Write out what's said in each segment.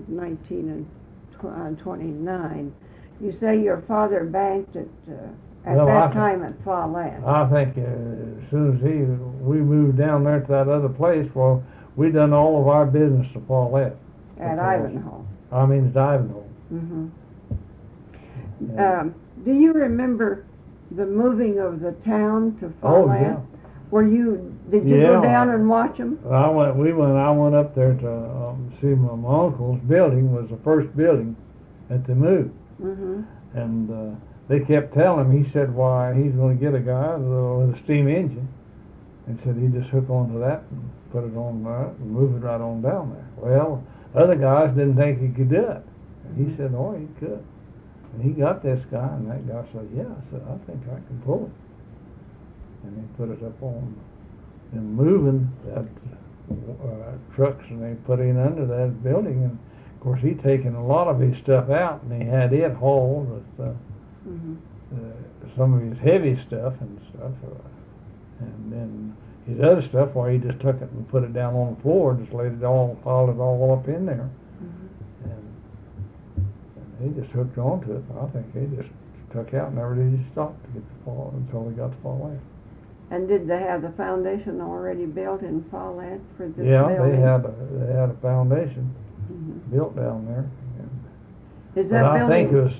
of 1929. You say your father banked at Well, that time at Follett. I think as soon as we moved down there to that other place, well, we done all of our business to Follett. At Ivanhoe. I mean, it's Ivanhoe. Mm-hmm. Yeah. Do you remember the moving of the town to Oh, Follett? yeah. Did you Yeah. go down and watch them? I went up there to see my uncle's building was the first building that they moved. Mm-hmm. And they kept telling him, he said, why, he's going to get a guy with a steam engine. And said he'd just hook onto that and put it on that and move it right on down there. Well, other guys didn't think he could do it. And he said, oh, he could. And he got this guy, and that guy said, yeah. I said, I think I can pull it. And they put it up on and moving that trucks, and they put it under that building. And of course, he'd taken a lot of his stuff out, and he had it hauled with some of his heavy stuff and stuff. And then his other stuff, well, he just took it and put it down on the floor, just piled it all up in there. Mm-hmm. And he just hooked onto it. I think he just took out and never did stop to get the fall until he got the Follett. And did they have the foundation already built in Follett for this Yeah, building? they had a foundation built down there. Is that I building? think it was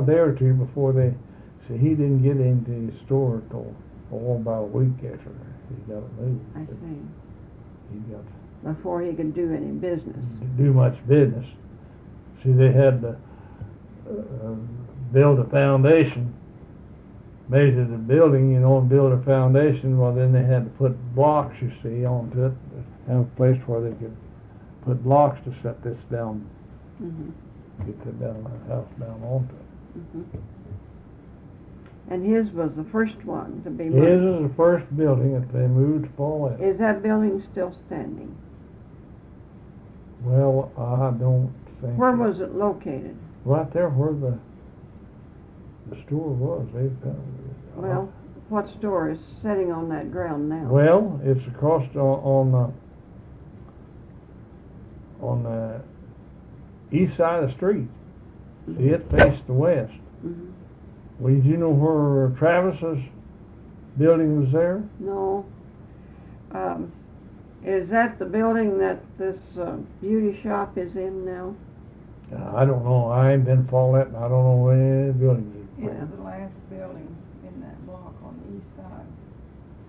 a day or two before he didn't get into his store till about a week after he got it moved. I see. He got Before he could do any business. do much business. See, they had to build a foundation, measure the building, and build a foundation. Well, then they had to put blocks, you see, onto it, have a place where they could put blocks to set this down, get the house down onto it. Mm-hmm. And his was the first one to be moved. His is the first building that they moved to Follett. Is that building still standing? Well, I don't think. Where was it located? Right there where the store was. Well, what store is sitting on that ground now? Well, it's across on the east side of the street. See, it faced the west. Mm-hmm. Well, did you know where Travis's building was there? No. Is that the building that this beauty shop is in now? I don't know. I ain't been Follett, and I don't know where the building is. It's the last building in that block on the east side.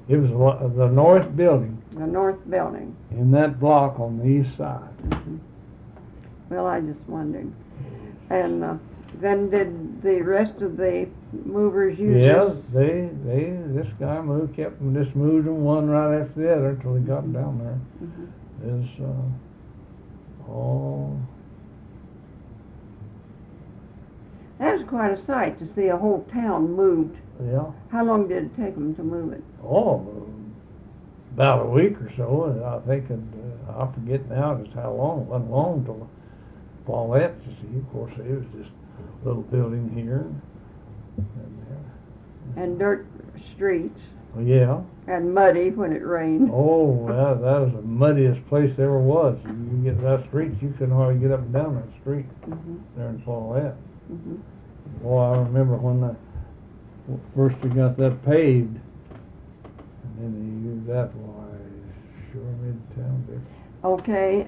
It was the north building The north building. in that block on the east side. Mm-hmm. Well, I just wondered. And then did the rest of the movers use Yeah, this? this guy kept just moved them one right after the other until he got them down there. Mm-hmm. That was quite a sight to see a whole town moved. Yeah. How long did it take them to move it? About a week or so. And I think, I forget now just how long. It wasn't long till Follett, you see. Of course, it was just a little building here and there. And dirt streets. Well, yeah. And muddy when it rained. Oh, that was the muddiest place there ever was. You get that street, you couldn't hardly get up and down that street there in Follett. Mm-hmm. Well, I remember when first we got that paved, and then they used that. Why, sure made the town big. Okay,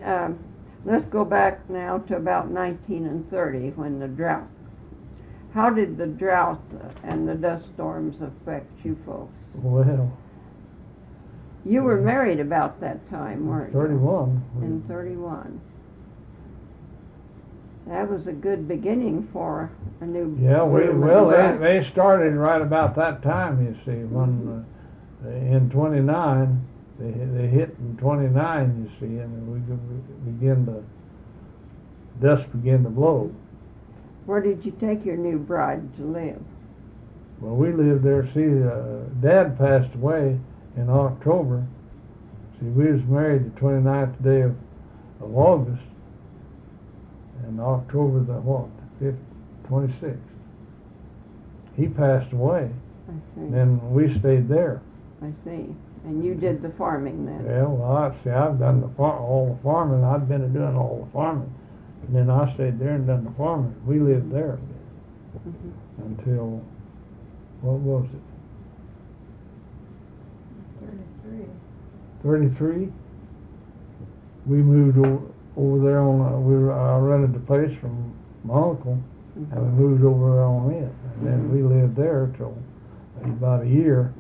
let's go back now to about 1930 when the drought. How did the drought and the dust storms affect you folks? Well, You were married about that time, weren't you? 31. In 31. That was a good beginning for a new. Yeah, movement. they started right about that time. You see, when in 29, they hit in 29. You see, and we dust began to blow. Where did you take your new bride to live? Well, we lived there. See, Dad passed away in October. See, we was married the 29th day of August, and October the 26th. He passed away. I see. Then we stayed there. I see. And you did the farming then? Well, I've done all the farming. I've been doing all the farming. And then I stayed there and done the farming. We lived there until, what was it? 33. We moved over there I rented the place from my uncle, and we moved over there on it. And then we lived there till about a year.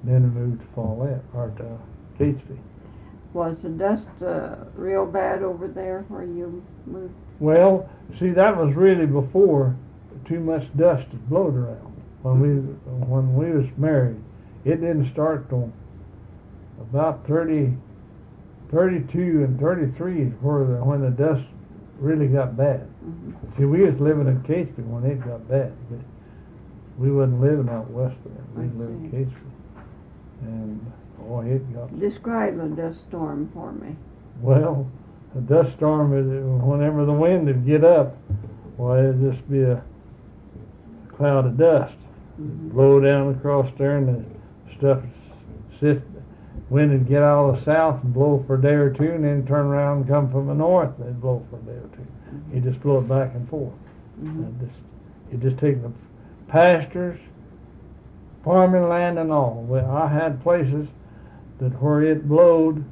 Then we moved to Follette, or to Catesby. Was the dust real bad over there where you moved? Well, see, that was really before too much dust had blowed around. When we was married, it didn't start till about 32 and 33 is when the dust really got bad. See, we was living in Catesby when it got bad. But we wasn't living out west there. We lived in Catesby. And, it got... Describe a dust storm for me. Well, a dust storm is whenever the wind would get up, it'd just be a cloud of dust. Blow down across there, and the stuff would wind would get out of the south and blow for a day or two, and then turn around and come from the north, and it'd blow for a day or two. You just blow it back and forth. It just take the pastures, farming land and all. Well, I had places that where it blowed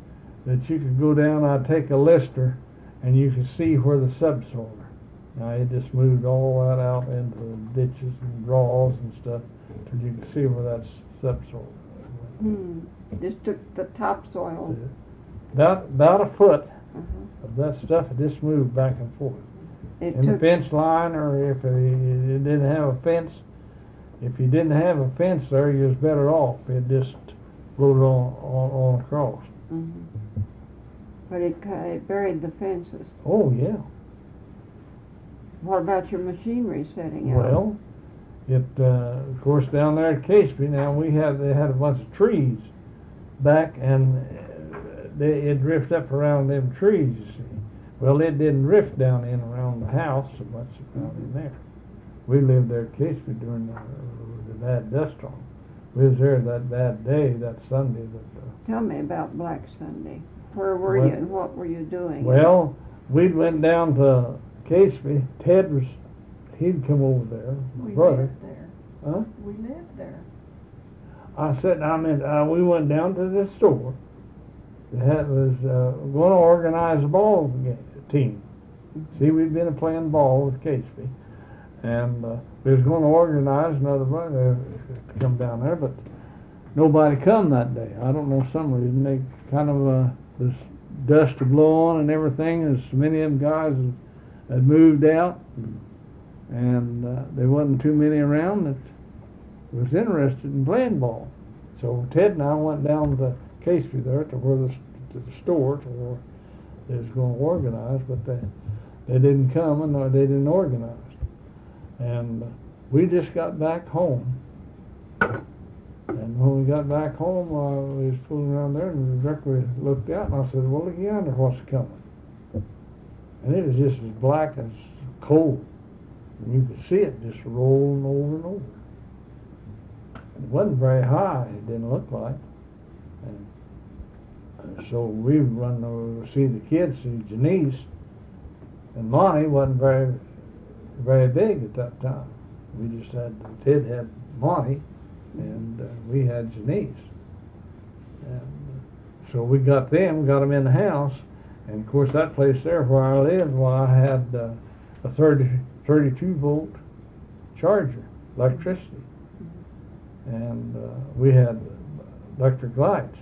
that you could go down, I'd take a lister and you could see where the subsoil are. Now it just moved all that out into the ditches and draws and stuff till you could see where that subsoil was. Just took the topsoil. About a foot of that stuff, it just moved back and forth. The fence line, or if it didn't have a fence, if you didn't have a fence there, you was better off. It just floated on across. But it buried the fences. Oh, yeah. What about your machinery setting out? Well, of course, down there at Catesby, now they had a bunch of trees back, and it drifted up around them trees, you see. Well, it didn't drift down in around the house so much down in there. We lived there at Catesby during the bad dust storm. We was there that bad day, that Sunday. Tell me about Black Sunday. Where were you and what were you doing? Well, we went down to Catesby. He'd come over there, my brother. Lived there. Huh? We lived there. We went down to the store. That was going to organize a ball team. See, we'd been playing ball with Catesby, and we was going to organize another brother to come down there, but nobody come that day. I don't know, some reason. They kind of this dust to blow on and everything, and so many of them guys had moved out, and there wasn't too many around that was interested in playing ball. So Ted and I went down to Catesby there to the store to where they was going to organize, but they didn't come and they didn't organize. And we just got back home. And when we got back home, we was fooling around there, and the director looked out, and I said, "Well, look yonder, what's coming?" And it was just as black as coal. And you could see it just rolling over and over. It wasn't very high, it didn't look like. And so we run over to see the kids, see Janice. And Monty wasn't very, very big at that time. We just Ted had Monty, and we had Janice. And so we got them in the house. And of course that place there where I lived, I had a 32 volt charger, electricity. And we had electric lights.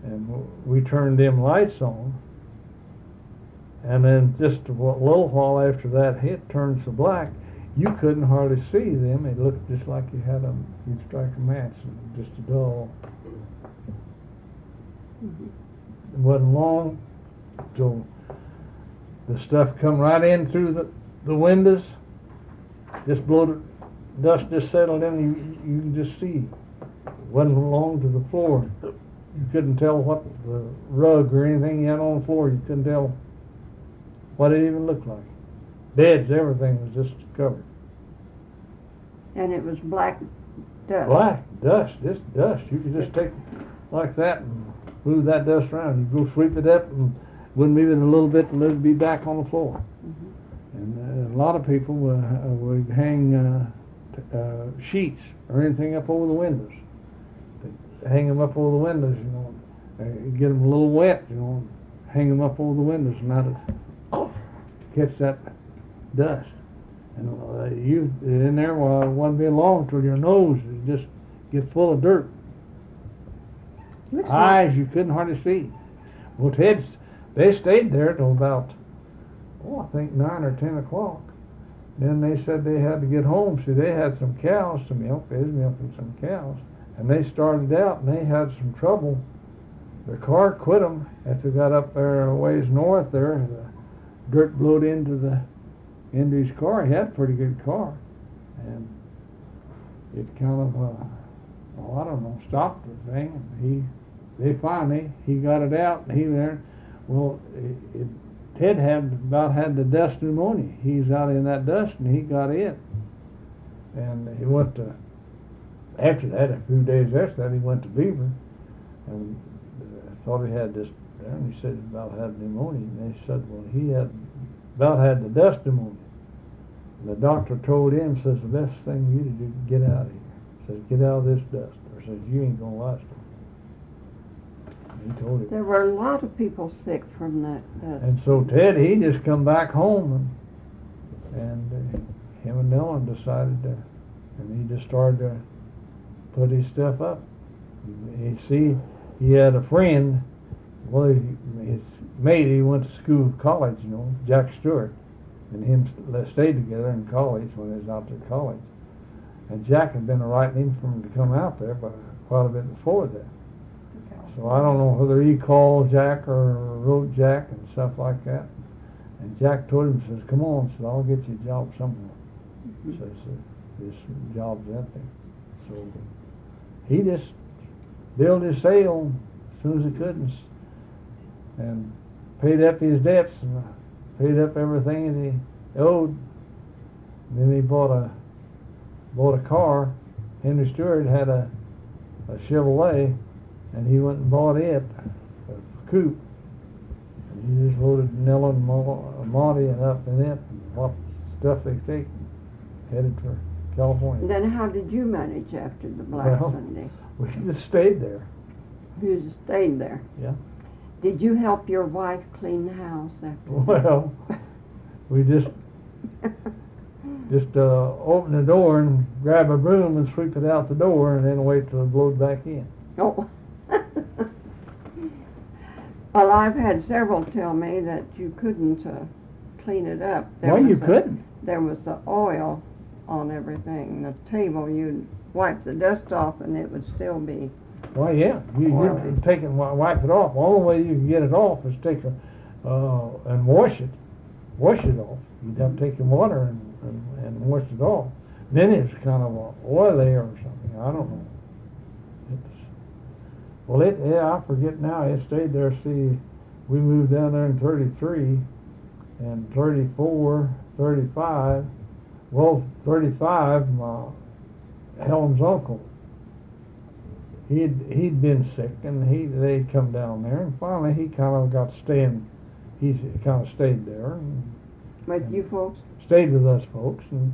And we turned them lights on. And then just a little while after that hit turned so black, you couldn't hardly see them. It looked just like you'd strike a match, and just a dull. It wasn't long till the stuff come right in through the windows, just blowed it. Dust just settled in, you can just see. It wasn't long to the floor. You couldn't tell what the rug or anything you had on the floor, you couldn't tell what it even looked like. Beds, everything was just covered. And it was black Dust. black dust, just dust. You could just take like that and move that dust around. You go sweep it up and wouldn't even a little bit and it'd be back on the floor. And a lot of people would hang sheets or anything up over the windows. They'd hang them up over the windows, you know, get them a little wet, you know, hang them up over the windows and not catch that dust. And you in there, well, it wasn't be long till your nose would just get full of dirt. Eyes you couldn't hardly see. Well, they stayed there till about, I think 9 or 10 o'clock. Then they said they had to get home. See, they had some cows to milk. They was milking some cows. And they started out and they had some trouble. Their car quit them after they got up there a ways north there. The dirt blowed into his car. He had a pretty good car. And it kind of, I don't know, stopped the thing. And they finally, he got it out and he there. Well, Ted had the dust pneumonia. He's out in that dust and he got it. And he went to, after that, a few days after that, he went to Beaver and thought he had this, and he said he about had pneumonia. And they said, well, he had about had the dust pneumonia. And the doctor told him, says, the best thing you to do is get out of here. Says, get out of this dust. Or says, you ain't gonna last it. He told him. There were a lot of people sick from that dust. And so Ted, he just come back home and him and Ellen decided to, and he just started to put his stuff up. He had a friend, well, his mate, he went to school with college, you know, Jack Stewart, and him stayed together in college when he was out there at college. And Jack had been writing him for him to come out there, but quite a bit before that. So I don't know whether he called Jack or wrote Jack and stuff like that. And Jack told him, says, come on, said, I'll get you a job somewhere. Says, this job's empty. So he just built his sail as soon as he could and paid up his debts and paid up everything that he owed. And then he bought a car. Henry Stewart had a Chevrolet, and he went and bought it, a coupe. And he just loaded Nella and Monty and up in it, and what stuff they take, headed for California. Then how did you manage after the Black Sunday? We just stayed there. You just stayed there. Yeah. Did you help your wife clean the house after? Well, we just open the door and grab a broom and sweep it out the door and then wait till it blowed back in. Oh. Well, I've had several tell me that you couldn't clean it up. Why you couldn't? There was oil on everything. The table, you'd wipe the dust off and it would still be. Well, yeah, you take it and wipe it off. The only way you can get it off is take and wash it off. You'd have to take some water and wash it off. Then it's kind of oily or something. I don't know. I forget now. It stayed there. See, we moved down there in 33, and 34, 35. Well, 35, Helen's uncle. He'd been sick, and they'd come down there, and finally he kind of got staying. He kind of stayed there. With you folks? Stayed with us folks, and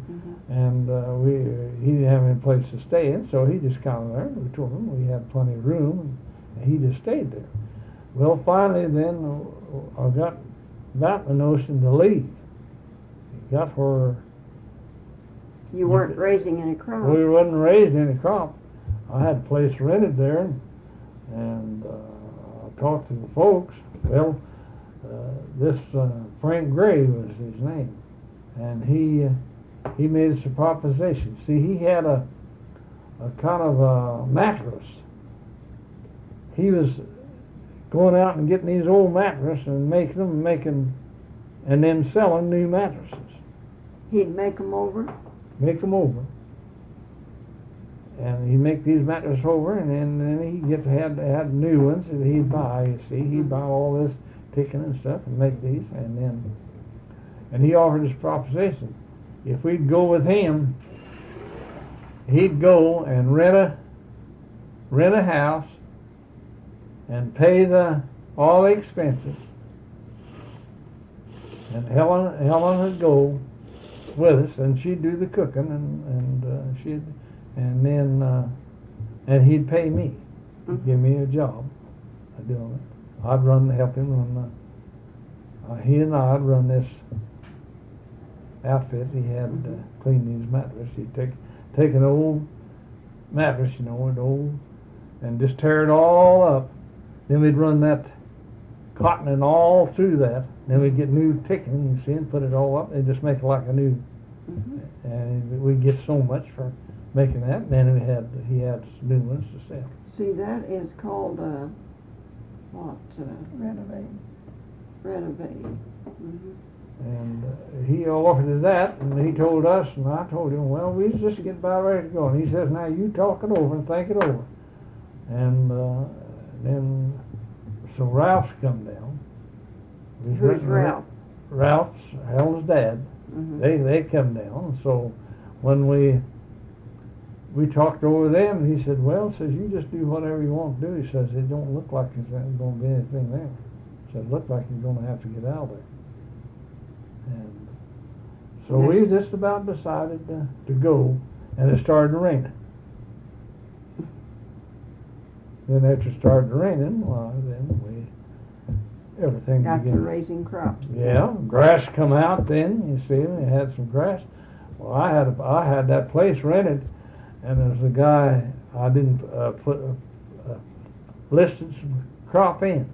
he didn't have any place to stay in, so he just kind of there. We told him we had plenty of room, and he just stayed there. Well, finally, then I got about the notion to leave. Got where you weren't raising any crops. We wasn't raising any crop. I had a place rented there, and I talked to the folks. Well, this Frank Gray was his name. And he made us a proposition. See, he had a kind of a mattress. He was going out and getting these old mattresses and making and then selling new mattresses. He'd make them over? Make them over. And he'd make these mattresses over, and then he had new ones that he'd buy. You see, he'd buy all this ticking and stuff and make these, and he offered this proposition. If we'd go with him, he'd go and rent a house and pay all the expenses. And Helen would go with us, and she'd do the cooking, and he'd pay me. He'd give me a job of doing it. I'd help him run he and I'd run this outfit. He had clean these mattresses. He'd take an old mattress, an old, and just tear it all up. Then we'd run that cotton and all through that. Then we'd get new ticking, you see, and put it all up. They'd just make it like a new, and we'd get so much for making that. And then he had new ones to sell. See, that is called, what? Renovating. Renovating. And he offered us that, and he told us, and I told him, well, we just get about ready to go. And he says, now you talk it over and think it over. And then, so Ralph's come down. Who's Ralph? Ralph's Helen's dad. They come down. So when we talked over them, he said, well, says, you just do whatever you want to do. He says, it don't look like there's going to be anything there. He said, it looks like you're going to have to get out of there. And so we just about decided to go, and it started raining. Then after it started raining, then everything Got to began. raising crops. Yeah, grass come out then, you see, they had some grass. Well, I had that place rented, and there was a guy, I didn't listed some crop in.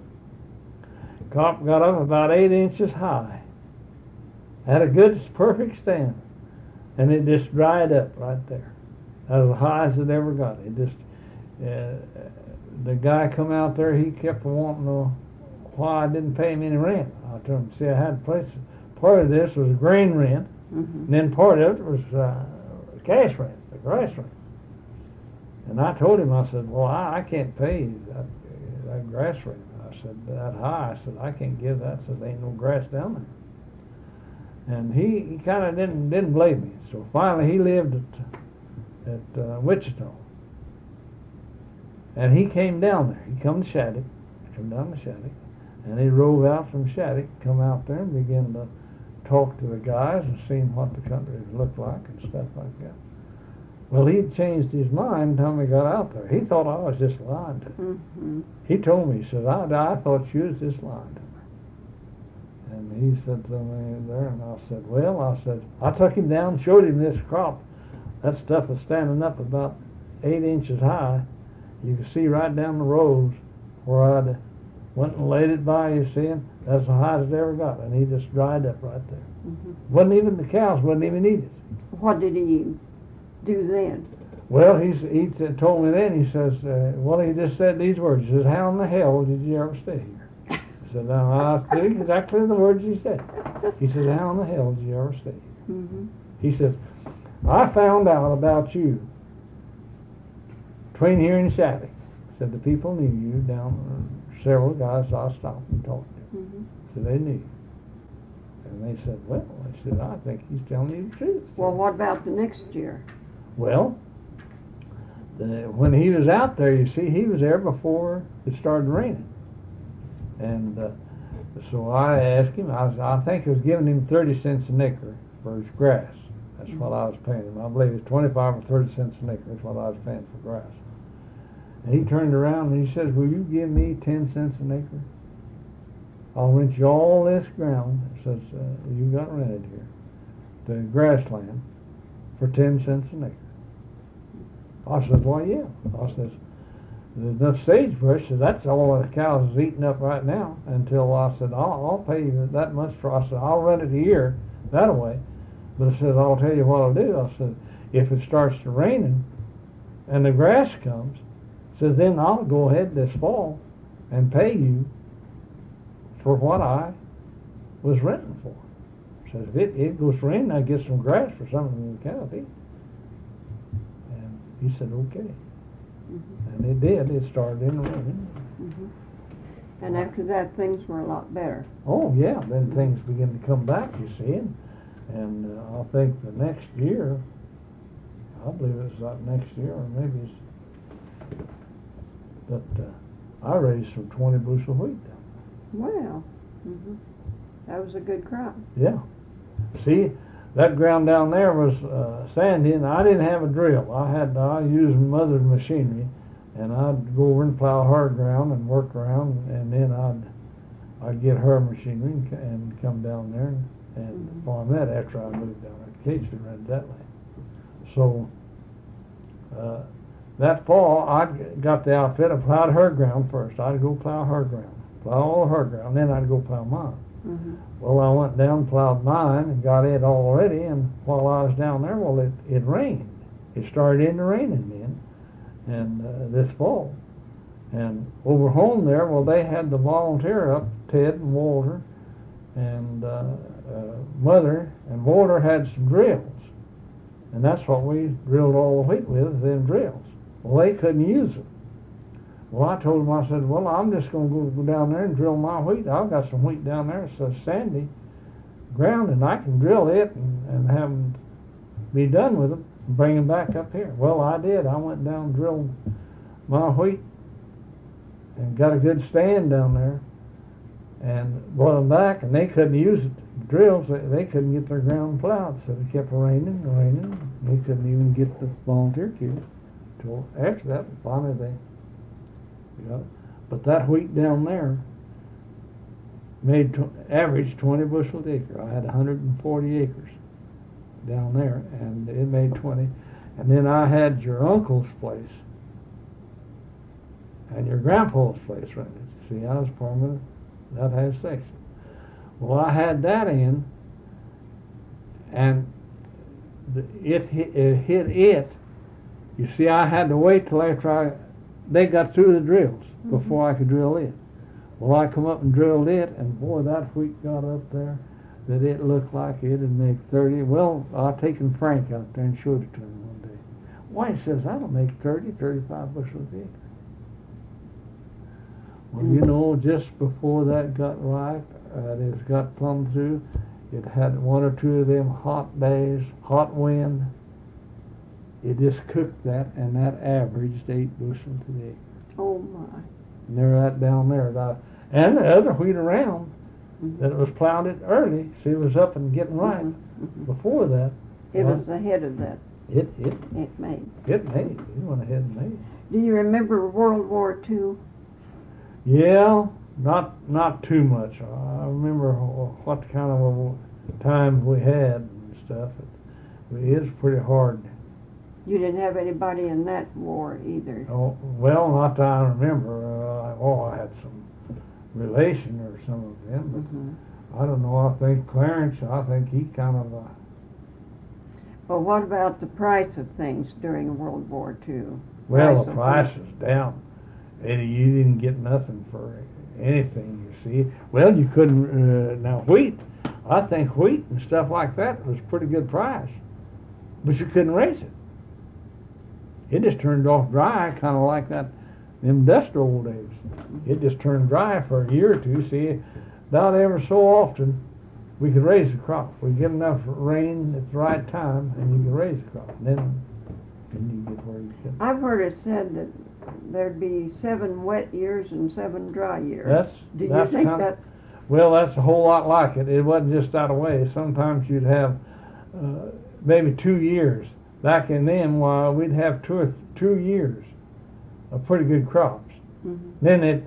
Crop got up about 8 inches high. Had a good, perfect stand, and it just dried up right there. That was the highest it ever got. It just, the guy come out there, he kept wanting to know why I didn't pay him any rent. I told him, see, I had a place, part of this was grain rent, and then part of it was cash rent, the grass rent. And I told him, I said, well, I can't pay that grass rent. I said, that high. I said, I can't give that. I said, there ain't no grass down there. And he kind of didn't blame me. So finally he lived at Wichita. And he came down there. He come to Shattuck, and he drove out from Shattuck, come out there and began to talk to the guys and see what the country looked like and stuff like that. Well, he'd changed his mind time he got out there. He thought I was just lying to him. He told me, he said, I thought you was just lying to me. And he said to me there, and I said, well, I took him down, showed him this crop. That stuff was standing up about 8 inches high. You could see right down the rows where I'd went and laid it by, you see, and that's the highest it ever got. And he just dried up right there. Wasn't even, the cows wouldn't even eat it. What did he do then? Well, he told me then, he says, well, he just said these words. He says, how in the hell did you ever stay here? I said, no, I did exactly the words he said. He says, how in the hell did you ever stay here? He says, I found out about you between here and Shattuck. Said the people knew you down there. Several guys I stopped and talked to. So they knew. And they said, well, I said, I think he's telling you the truth. Well, what about the next year? Well, when he was out there, you see, he was there before it started raining. And so I asked him, I think I was giving him 30 cents an acre for his grass. That's what I was paying him. I believe it's 25 or 30 cents an acre. That's what I was paying for grass. And he turned around and he says, will you give me 10 cents an acre? I'll rent you all this ground, says, you got rented here, the grassland, for 10 cents an acre. I said, well, yeah. I says, there's enough sagebrush, so that's all the cows is eating up right now, until I said, I'll pay you that much for, I said, I'll rent it a year, that way. But I said, I'll tell you what I'll do. I said, if it starts to raining and the grass comes, says, then I'll go ahead this fall and pay you for what I was renting for. Says, if it goes raining, I get some grass for something the cows eat. And he said, okay. And it did. It started in the raining. And after that, things were a lot better. Oh, yeah. Then things began to come back, you see. And I think the next year, I believe it's like next year, or maybe it's, but I raised some 20 bushel wheat down Wow. That was a good crop. there. Yeah. See, that ground down there was sandy, and I didn't have a drill. I used mother's machinery, and I'd go over and plow hard ground and work around, and then I'd get her machinery and come down there and farm that after I moved down there. Casey rented that land. So that fall, I got the outfit. I plowed her ground first. I'd go plow her ground, plow all her ground, then I'd go plow mine. Well, I went down, plowed mine, and got it all ready, and while I was down there, well, it rained. It started in the raining then, and this fall. And over home there, well, they had the volunteer up, Ted and Walter, and Mother, and Walter had some drills. And that's what we drilled all the wheat with, them drills. Well, they couldn't use them. Well, I told them, I said, well, I'm just going to go down there and drill my wheat. I've got some wheat down there. It's a sandy ground, and I can drill it and have them be done with them and bring them back up here. Well, I did. I went down and drilled my wheat and got a good stand down there and brought them back, and they couldn't use it. Drills, they couldn't get their ground plowed, so it kept raining and raining. They couldn't even get the volunteer kids till after that. Finally, they got it. But that wheat down there made average 20 bushel an acre. I had 140 acres down there, and it made 20. And then I had your uncle's place and your grandpa's place rented. See, I was permanent. That has section. Well, I had that in, and it hit it. You see, I had to wait till after they got through the drills before I could drill it. Well, I come up and drilled it, and boy, that wheat got up there that it looked like it would make 30. Well, I taken Frank out there and showed it to him one day. Why, he says, that'll make 30, 35 bushels a acre. Well, you know, just before that got ripe, it got plumb through, it had one or two of them hot days, hot wind. It just cooked that, and that averaged 8 bushels to the acre. Oh my. And they're right down there. And the other wheat around that was plowed it early, see, it was up and getting ripe. Before that, It was ahead of that. it made. It went ahead and made. Do you remember World War II? Yeah, not too much. I remember what kind of a time we had and stuff. It was pretty hard. You didn't have anybody in that war either. Oh, well, not that I remember. I had some relation or some of them, but I don't know. I think Clarence, I think he kind of... Well, what about the price of things during World War II? Well, the price is down. Eddie, you didn't get nothing for anything, you see. Well, you couldn't... now, wheat, I think wheat and stuff like that was pretty good price, but you couldn't raise it. It just turned off dry, kind of like them dust old days. It just turned dry for a year or two. See, about ever so often, we could raise the crop. We get enough rain at the right time, and you can raise the crop. Then you get where you can. I've heard it said that there'd be 7 wet years and 7 dry years. Do you think that's... Well, that's a whole lot like it. It wasn't just that way. Sometimes you'd have maybe 2 years. Back in them, we'd have 2 years of pretty good crops. Then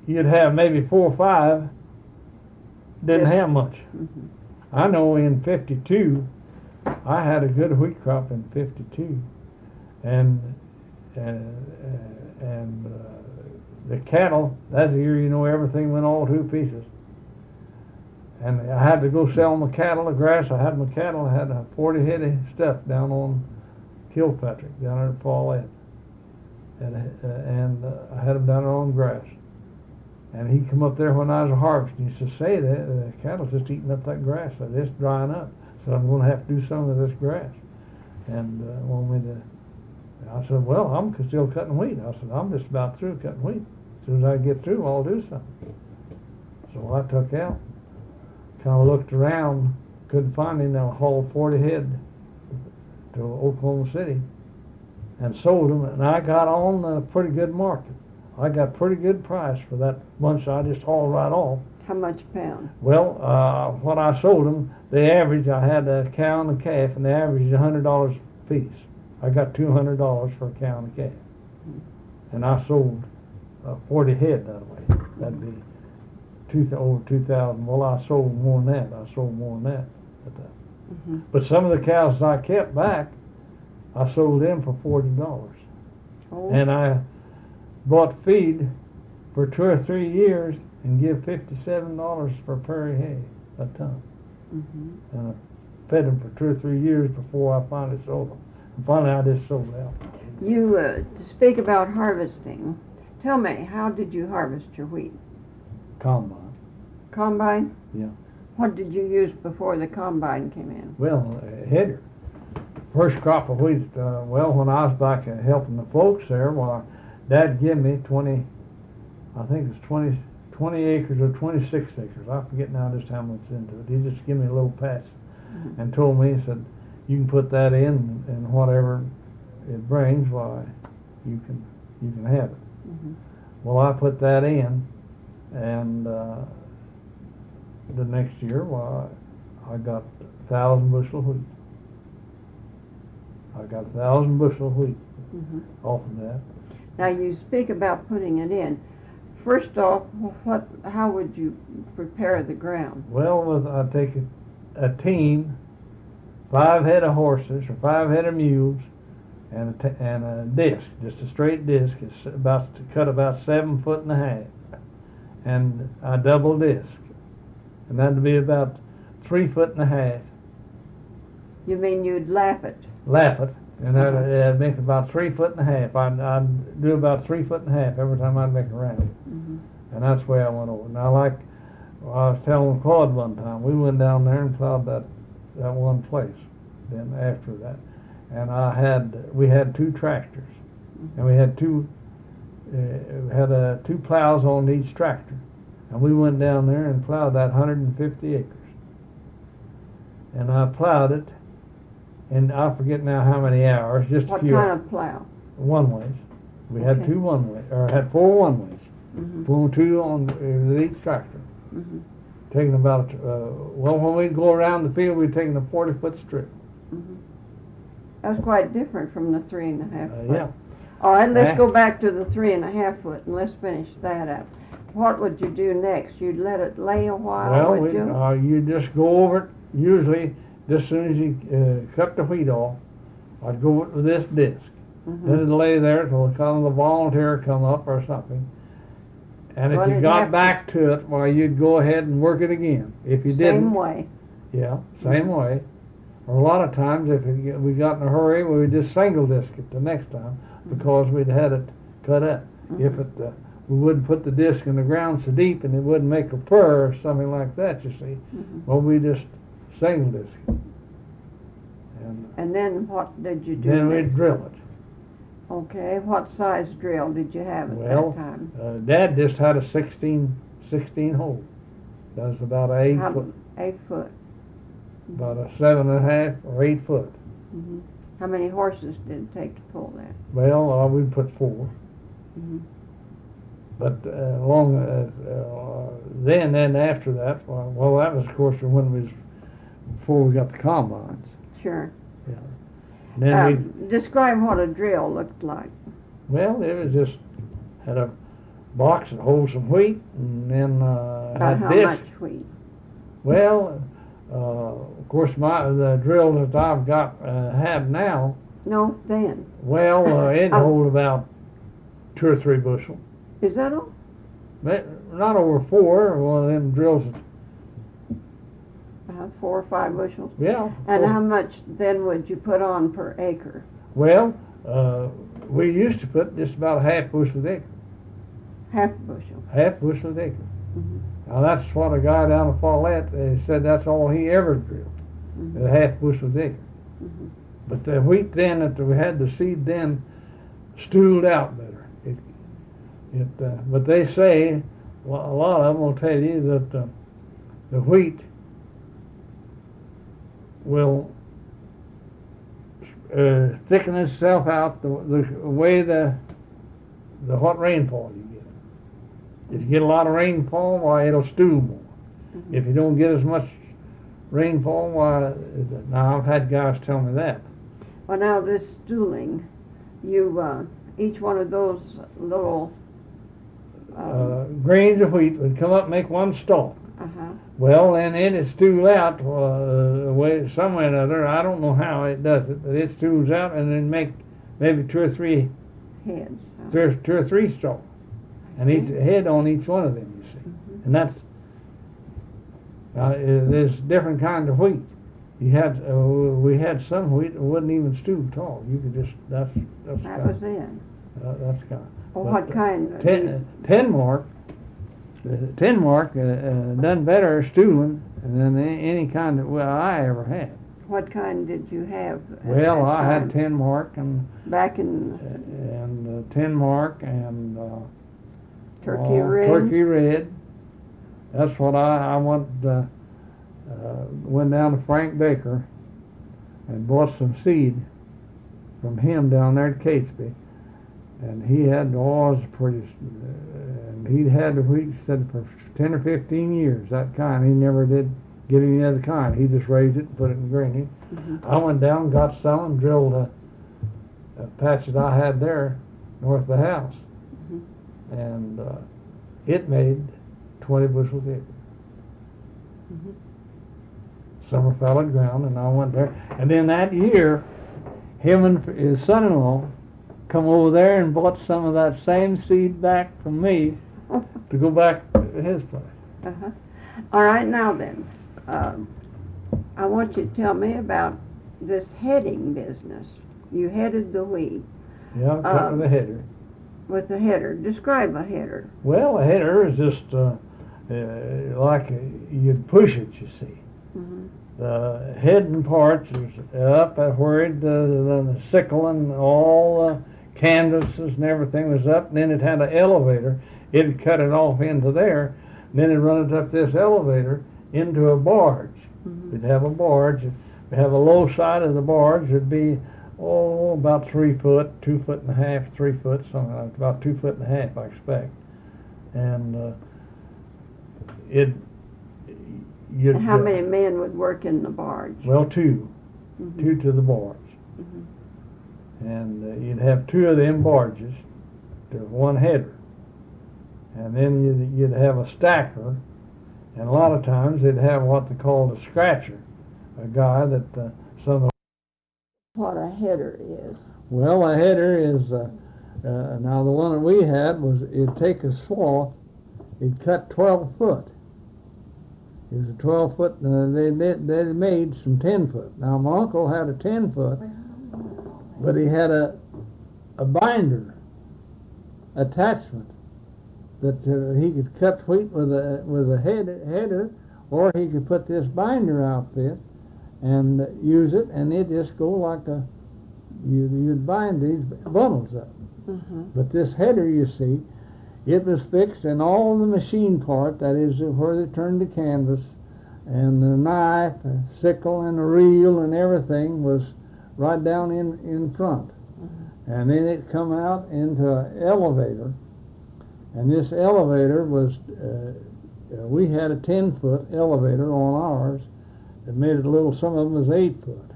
you'd have maybe 4 or 5. Didn't have much. I know in 52, I had a good wheat crop in 52, and the cattle. That's the year, you know, everything went all to pieces. And I had to go sell my cattle the grass. I had my cattle. I had a 40 head of stuff down on Kilpatrick, down there at Paulette. And I had them down there on grass. And he come up there when I was harvesting. He said, say, the cattle's just eating up that grass. So it's drying up. So I'm going to have to do some of this grass. And want me to... I said, well, I'm still cutting wheat. I said, I'm just about through cutting wheat. As soon as I get through, I'll do something. So I took out. Kind of looked around, couldn't find him. Now hauled 40 head to Oklahoma City and sold them, and I got on a pretty good market. I got pretty good price for that bunch I just hauled right off. How much a pound? Well, when I sold them, the average, I had a cow and a calf, and the average is $100 a piece. I got $200 for a cow and a calf. And I sold 40 head that way. That'd be over 2,000. Well, I sold more than that. I sold more than that at that. Mm-hmm. But some of the cows I kept back, I sold them for $40. Oh. And I bought feed for 2 or 3 years and give $57 for prairie hay a ton. Mm-hmm. And I fed them for 2 or 3 years before I finally sold them. And finally I just sold out. You, to speak about harvesting, tell me, how did you harvest your wheat? Combine. Combine? Yeah. What did you use before the combine came in? Well, header. First crop of wheat, well, when I was back helping the folks there, well, Dad gave me 20, I think it's 20 acres or 26 acres. I forget now just how much into it. He just gave me a little patch and told me, he said, you can put that in and whatever it brings, why, you can have it. Mm-hmm. Well, I put that in, and the next year, well, I got 1,000 bushel of wheat. I got 1,000 bushel of wheat off of that. Now you speak about putting it in. First off, how would you prepare the ground? Well, I'd take a team, 5 head of horses or 5 head of mules, and a disc, just a straight disc. It's cut about 7 foot and a half, and a double disc, and that'd be about 3 foot and a half. You mean you'd lap it? Lap it, and that'd make about 3 foot and a half. I'd do about 3 foot and a half every time I'd make a round. Mm-hmm. And that's the way I went over. Now, I was telling Claude one time, we went down there and plowed that one place. Then after that, and we had 2 tractors, and we had two plows on each tractor, and we went down there and plowed that 150 acres. And I plowed it, and I forget now how many hours. Just what a few. What kind of plow? One ways. We had 2 one ways, or had 4 one ways. Mm-hmm. 2 on each tractor. Mm-hmm. Taking about when we'd go around the field, we'd taken a 40-foot strip. Mm-hmm. That was quite different from the 3.5 foot. Yeah. All right, let's go back to the 3.5 foot and let's finish that up. What would you do next? You'd let it lay a while, would you? Well, you just go over it. Usually, just as soon as you cut the wheat off, I'd go with this disc. Mm-hmm. Let it lay there till kind of the volunteer come up or something. And if you got back to it, well, you'd go ahead and work it again. If you didn't, same way. Yeah, same way. Or a lot of times, if we got in a hurry, we would just single disc it the next time because we'd had it cut up. If we wouldn't put the disc in the ground so deep and it wouldn't make a purr or something like that, you see. Well, we just single disc it. And then what did you do Then next? we'd drill it. Okay, what size drill did you have at that time? Dad just had a 16 hole. That was about 8 foot. 8 foot. About a 7.5 or 8 foot. Mm-hmm. How many horses did it take to pull that? Well, we'd put 4. Mm-hmm. But then after that, well, that was of course before we got the combines. Sure. Yeah. And then describe what a drill looked like. Well, it was just had a box that holds some wheat, and then had how this. much wheat? Well, of course, the drill that I've got have now. No, then. Well, it'd hold about 2 or 3 bushel. Is that all? Not over 4. One of them drills. 4 or 5 bushels. Yeah. And how much then would you put on per acre? Well, we used to put just about a half bushel an acre. Half bushel. Half bushel an acre. Mm-hmm. Now that's what a guy down in Follette said that's all he ever drilled, a half bushel an acre. Mm-hmm. But the wheat then that we had, the seed then stooled out better. But they say, well, a lot of them will tell you that the wheat will thicken itself out the way the what rainfall you get. If you get a lot of rainfall, why it'll stew more. Mhm. If you don't get as much rainfall, why, now I've had guys tell me that. Well, now this stooling, you, each one of those little, Grains of wheat would come up and make one stalk. uh-huh, Well, then it'd stew out way some way or another. I don't know how it does it, but it stews out and then make maybe two or three heads. Huh? two or three stalks, and each head on each one of them. You see, Mhm. and that's there's different kinds of wheat. You had we had some wheat that wouldn't even stew at all. You could just that's That kind was of, it. that's kind. Well, But, what kind? Ten mark. Ten mark done better stewing than any kind that I ever had. What kind did you have? at Well, that I time? had 10 mark and Back in 10 mark and Turkey Red? Turkey Red. That's what I went down to Frank Baker and bought some seed from him down there at Catesby, and he had all pretty, and he'd had the wheat said for 10 or 15 years. That kind, he never did get any other kind. He just raised it and put it in granny. Mhm. I went down, got some, and drilled a patch that I had there north of the house, Mhm. and it made 20 bushels acre. Mhm. Summer fell at ground, and I went there. And then that year, him and his son-in-law come over there and bought some of that same seed back from me to go back to his place. Uh-huh. All right, now then, I want you to tell me about this heading business. You headed the wheat Yeah, cut with a header. with the header. Describe a header. Well, a header is just like you'd push it, you see. Mhm. The heading parts is up at where the sickle and all the canvases and everything was up, and then it had an elevator. It'd cut it off into there, and then it'd run it up this elevator into a barge. Mhm. We'd have a barge. We'd have a low side of the barge. It'd be about 3 foot, 2 foot and a half, 3 foot, something like about 2 foot and a half, I expect. And you'd And how many men would work in the barge? Well, two Mhm. to the barge, Mhm. and you'd have two of them barges to one header, and then you'd have a stacker, and a lot of times they'd have what they called a scratcher, a guy that some of the What a header is. well, a header is now the one that we had was it'd take a swath, it'd cut 12 foot. It was a 12 foot, they made some 10 foot. Now my uncle had a 10 foot, but he had a binder attachment that he could cut wheat with a header, or he could put this binder outfit and use it, and it just go like you'd bind these bundles up. Mhm. But this header, you see, it was fixed in all the machine part, that is where they turned the canvas, and the knife, and sickle, and the reel, and everything was right down in front. And then it come out into an elevator, and this elevator was, we had a 10-foot elevator on ours that made it a little, some of them was 8 foot,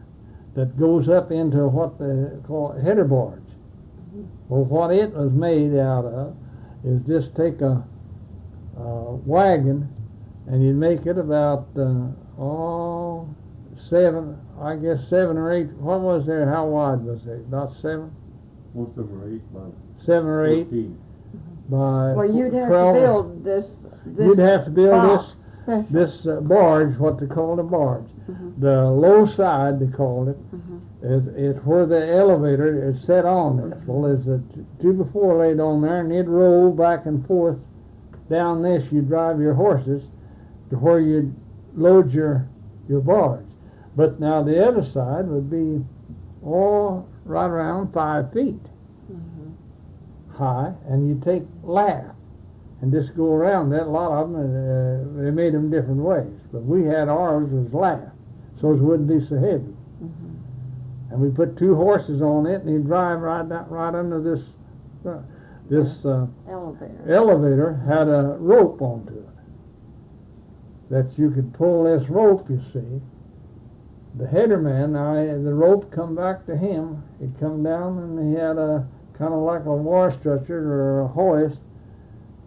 that goes up into what they call a header barge. Well, what it was made out of is just take a wagon, and you'd make it about 7 or 8. What was there? How wide was it? About 7? Most of them are 8 by 7 or 8 14. by Well, you'd have 12. to build this You'd have to build box special. this barge, what they called a barge. Mhm. The low side, they called it, Mhm. is where the elevator is set on there. Well, there's a 2x4 laid on there, and it'd roll back and forth down this. You'd drive your horses to where you'd load your barge. But now the other side would be right around 5 feet Mhm. high, and you take lath and just go around that. A lot of them, they made them different ways, but we had ours was lath, so it wouldn't be so heavy. Mhm. And we put 2 horses on it, and he'd drive right under this elevator had a rope onto it that you could pull this rope, you see. The header man, the rope come back to him. He'd come down, and he had a kind of like a war stretcher or a hoist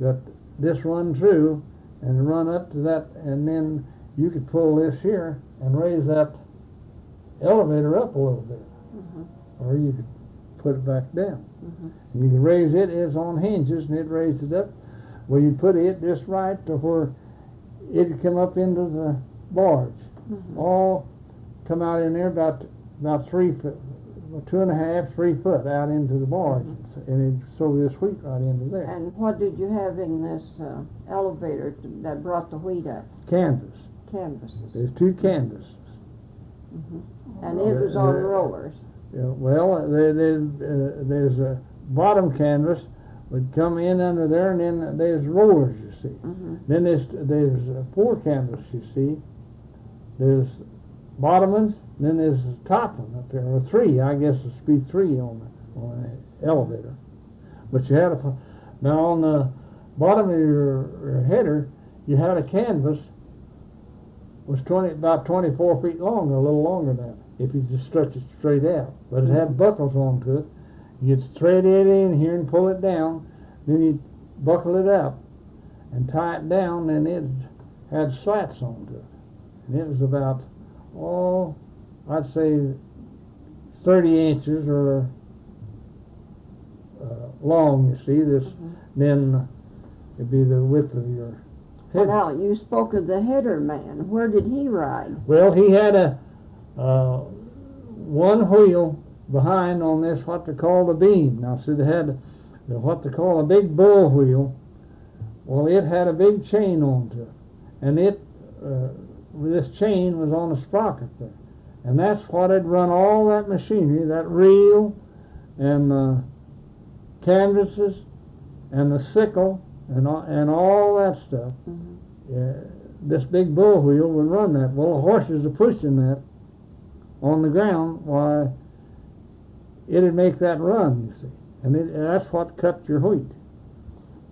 that this run through and run up to that, and then you could pull this here and raise that elevator up a little bit, or you could put it back down. And you could raise it. It's on hinges, and it raised it up. Well, you put it just right to where it'd come up into the barge. All come out in there about 3 foot, 2.5, 3 foot out into the barge, and it'd throw this wheat right into there. And what did you have in this elevator that brought the wheat up? Canvas. Canvases. There's 2 canvases. And it was on rollers. Yeah, well, there's a bottom canvas would come in under there, and then there's rollers, you see. Then there's 4 canvas, you see. There's bottom ones, then there's the top one up there, or 3, I guess it's be 3 on the elevator. But you had now on the bottom of your header, you had a canvas was about 24 feet long, or a little longer than that, if you just stretch it straight out. But it had buckles onto it. You'd thread it in here and pull it down, then you'd buckle it up and tie it down, and it had slats onto it. And it was about, I'd say 30 inches or long, you see. This, then it'd be the width of your head. Now, you spoke of the header man. Where did he ride? Well, he had a one wheel behind on this, what they call the beam. Now, see, they had what they call a big bull wheel. Well, it had a big chain onto it, and this chain was on a sprocket there, and that's what had run all that machinery, that reel, and the canvases, and the sickle, and all that stuff. This big bull wheel would run that. Well, the horses are pushing that on the ground. Why, it'd make that run, you see, and that's what cut your wheat.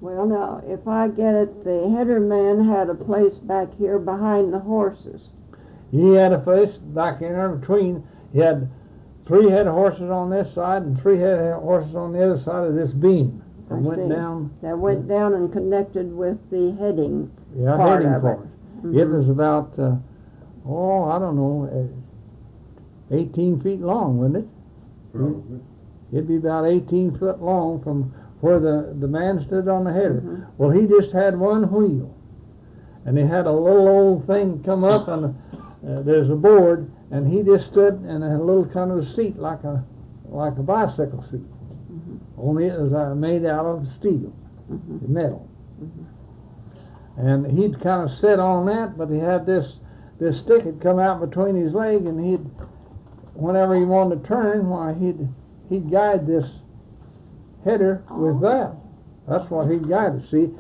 Well, now, if I get it, the header man had a place back here behind the horses. He had a place back in there between. He had 3 head of horses on this side and 3 head of horses on the other side of this beam. That went down. That went down and connected with the heading. Yeah, part heading of part. It. It was about, I don't know, 18 feet long, wouldn't it? Probably. It'd be about 18 foot long from where the man stood on the header. Well, he just had one wheel, and he had a little old thing come up, and there's a board, and he just stood in a little kind of seat like a bicycle seat. Only it was made out of steel, metal. And he'd kind of sit on that, but he had this stick had come out between his leg, and whenever he wanted to turn, why he'd guide this header with that. That's what he'd guide it. See,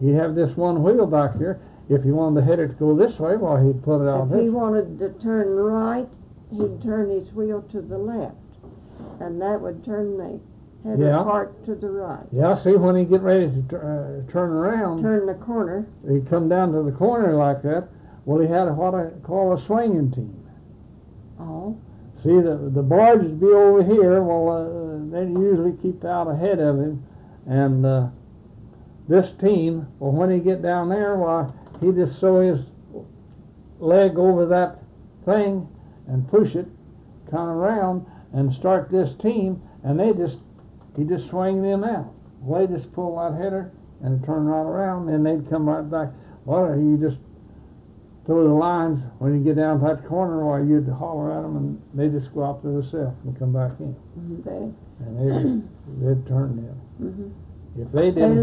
he'd have this one wheel back here. If he wanted the header to go this way, well, he'd put it out If he wanted to turn right, he'd turn his wheel to the left, and that would turn the header part to the right. Yeah, see, when he'd get ready to turn around, turn the corner, he'd come down to the corner like that. Well, he had what I call a swinging team. Oh. See, the barge would be over here. Well, they usually keep out ahead of him, and this team, well, when he get down there, why, he just throw his leg over that thing and push it kind of around and start this team, and he just swing them out. Well, they just pull that header and turn right around, and they'd come right back. Well, you just throw the lines when you get down to that corner, while you'd holler at them, and they just go out to themselves and come back in. And they'd turn them. If they didn't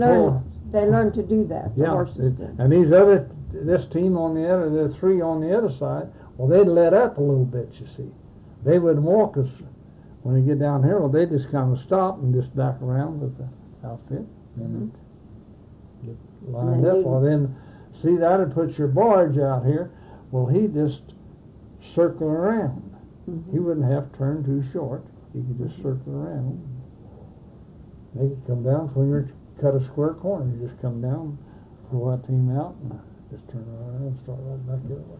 they learned to do that. The horses did. And this team on the other, the 3 on the other side, well, they'd let up a little bit, you see. They wouldn't walk us when you get down here. Well, they just kind of stop and just back around with the outfit and get lined up. Well, then, see, that'd put your barge out here. Well, he just circle around. He wouldn't have to turn too short. He could just circle around. They could come down when you cut a square corner. You just come down, pull that team out, and just turn around and start right back the other way.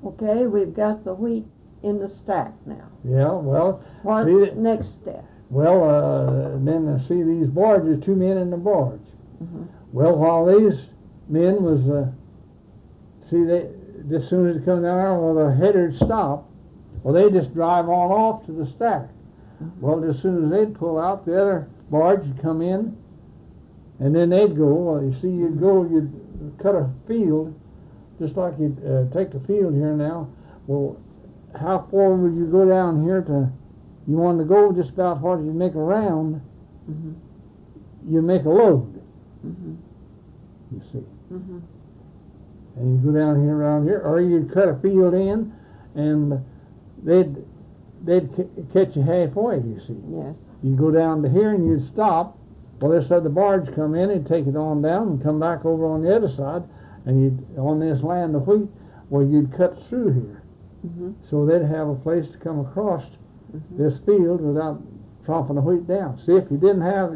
Okay, we've got the wheat in the stack now. Yeah, well, What's see, next step? well, then see these barges, 2 men in the barge. Mhm. Well, while these men was, see, they, as soon as they come down there, well, the header'd stop. Well, they just drive on off to the stack. Well, as soon as they'd pull out, the other barge would come in, and then they'd go. Well, you see, you'd cut a field, just like you'd take the field here now. Well, how far would you go down here to, you wanted to go just about far as you make a round, Mhm. you make a load, Mhm. you see. Mhm. And you go down here around here, or you'd cut a field in, and they'd catch you halfway, you see. Yes. You go down to here and you'd stop. Well, this other barge come in and take it on down and come back over on the other side, and you'd, on this land of wheat, well, you'd cut through here. Mhm. So they'd have a place to come across Mhm. this field without tromping the wheat down. See, if you didn't have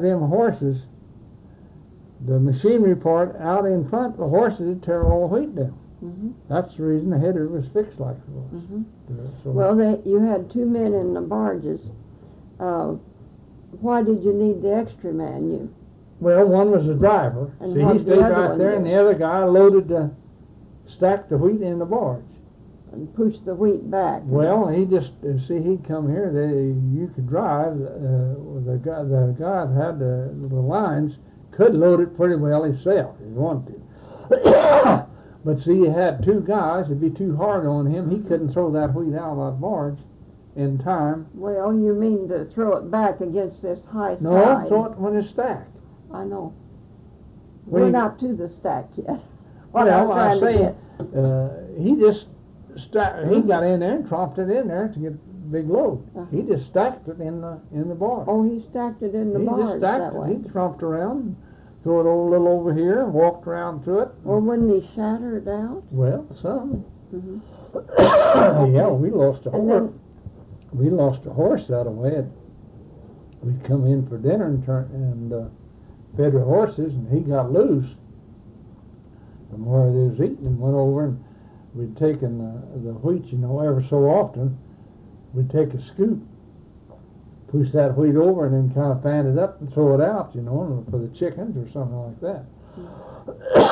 them horses, the machinery part out in front, the horses would tear all the wheat down. Mhm. That's the reason the header was fixed like it was. Mhm. So, Well, you had 2 men in the barges. Why did you need the extra man? well, one was the driver. And See, what he the stayed other right one there, do? and the other guy loaded stacked the wheat in the barge. And push the wheat back. Well, he just see he'd come here. You could drive. The guy that had the lines could load it pretty well himself if he wanted to. But see, you had 2 guys. It'd be too hard on him. He couldn't throw that wheat out of that barge in time. Well, you mean to throw it back against this high No, side? throw it when it's stacked. I know. When We're you- not to the stack yet. Well, I'm I trying to say, get- he just he got in there and tromped it in there to get a big load. He just stacked it in the barge. Oh, he stacked it in the he just barge stacked that it. way. He tromped around, threw it a little over here, walked around through it. Well, wouldn't he shatter it out? Well, some. Mhm. Yeah, we lost a And horse. then- We lost a horse that way. We'd come in for dinner and fed the horses, and he got loose from where they was eating and went over, and we'd taken the wheat, ever so often, we'd take a scoop, push that wheat over, and then kind of fan it up and throw it out, for the chickens or something like that.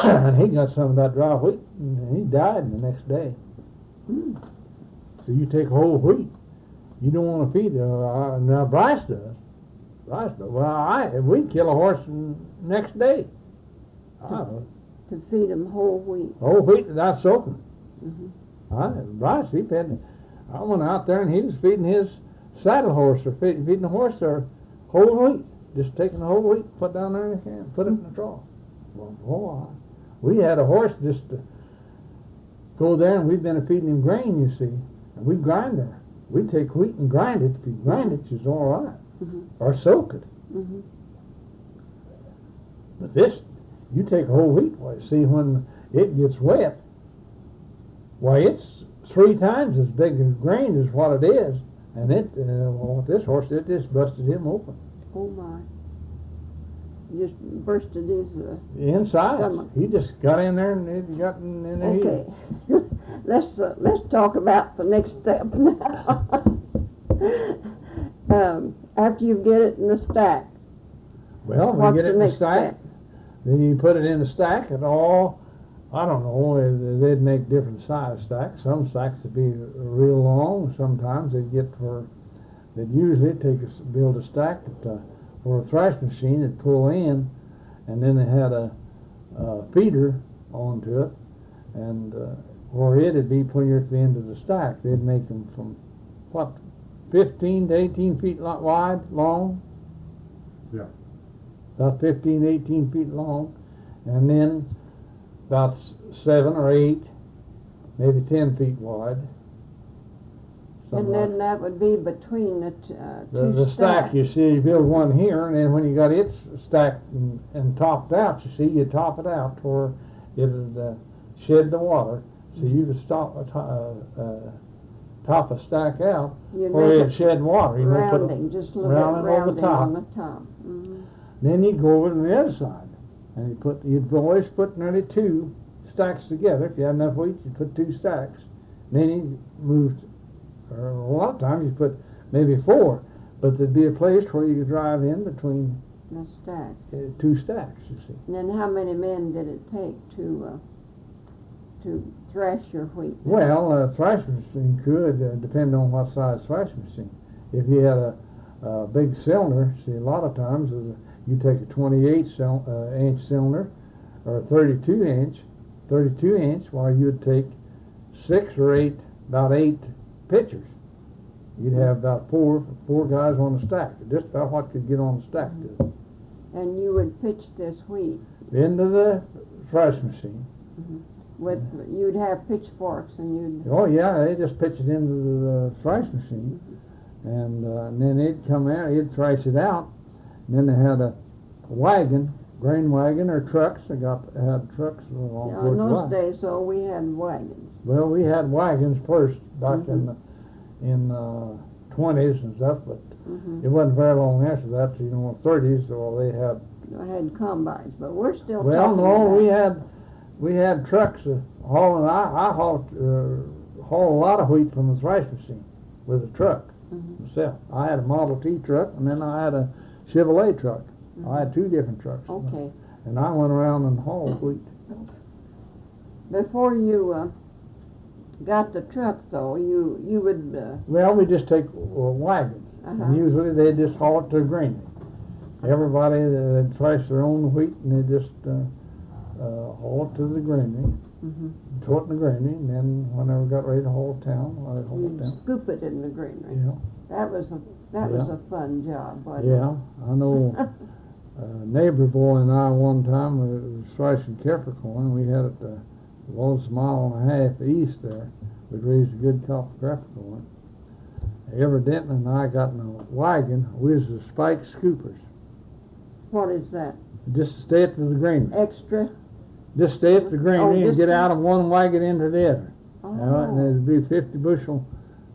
And he got some of that dry wheat, and he died the next day. Mm. So you take whole wheat. You don't want to feed it. Now Bryce does. Well, we'd kill a horse next day. To feed him whole wheat. Whole wheat without soaking. Mhm. Bryce, he fed. I went out there and he was feeding his saddle horse or feeding the horse there whole wheat. Just taking the whole wheat, put it down there in the can, put it in the trough. Well, boy, we had a horse just to go there, and we'd been feeding him grain, you see, and we'd grind her. We'd take wheat and grind it. If you grind it, it's all right. Mhm. Or soak it. Mhm. But this, you take whole wheat. Why, see, when it gets wet, why, it's 3 times as big as grain as what it is. And this horse, it just busted him open. Oh my! You just bursted his. Inside. Stomach. He just got in there and it got in there. Okay. let's talk about the next step now. After you get it in the stack. Well, What's we get the it in the next stack. step? Then you put it in the stack and all. I don't know. They'd make different size stacks. Some stacks would be real long. Sometimes they'd get for. They'd usually build a stack for a thrash machine that'd pull in, and then they had a feeder onto it, and where it'd be when you're at the end of the stack. They'd make them from 15 to 18 feet wide, long. Yeah. About 15, 18 feet long, and then about 7 or 8, maybe 10 feet wide. And then that would be between the The two stack, you see, you build one here, and then when you got it stacked and topped out, you see, you top it out to where it'll shed the water, So you could top a stack out You'd where make it it shed water. You know, put a- rounding, just a little rounding bit over rounding the top. on the top. Then you'd go over to the other side, and you'd always put nearly two stacks together. If you had enough wheat, you'd put two stacks. Then you moved, or a lot of times you put maybe four, but there'd be a place where you could drive in between The stacks. two stacks, you see. And then how many men did it take to thresh your wheat? Well, a thrash machine could, depend on what size thrash machine. If you had a big cylinder, see, a lot of times you take a 28-inch cylinder or a 32-inch, while you would take about eight pitchers. You'd have about four guys on the stack, just about what could get on the stack. And you would pitch this wheat Into the thrash machine. you'd have pitchforks and you'd. Oh yeah, they just pitch it into the thrash machine, and then it'd come out, it'd thrash it out, and then they had a wagon, grain wagon or trucks. They had trucks along Yeah, in towards the those line. days, so we had wagons. Well, we had wagons first back in the 20s and stuff, but it wasn't very long after that. You know, 30s, so they had. I had combines, but we're still. Well, talking no, about- we had trucks hauling. I hauled a lot of wheat from the thrash machine with a truck myself. I had a Model T truck, and then I had a Chevrolet truck. I had two different trucks. Okay. And I went around and hauled wheat. Before you got the truck, though, you would. Well, we just take wagons, and usually they just haul it to the granary. Everybody they'd thrash their own wheat, and they just haul it to the granary, throw it in the granary, and then whenever we got ready to haul it down, I'd haul it You'd down. scoop it in the granary. Yeah. That was a fun job, wasn't Yeah, I know. Neighbor boy and I one time was thrashing Capricorn. We had it was a mile and a half east there. We'd raised a good crop of Capricorn. Evidently, and I got in a wagon. We was the spike scoopers. What is that? Just stay at the granary. Extra? Just stay at the granary and just get out of one wagon into the other. Oh. And there'd be 50 bushel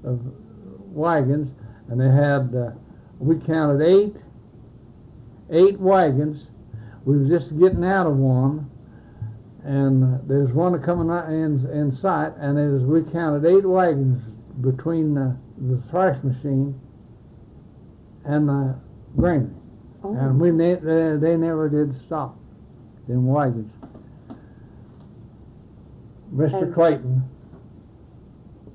of wagons, and they had, we counted eight wagons. We was just getting out of one, and there's one coming out in sight, and we counted 8 wagons between the thrash machine and the granary. Oh. And they never did stop, them wagons. Mr. And- Clayton,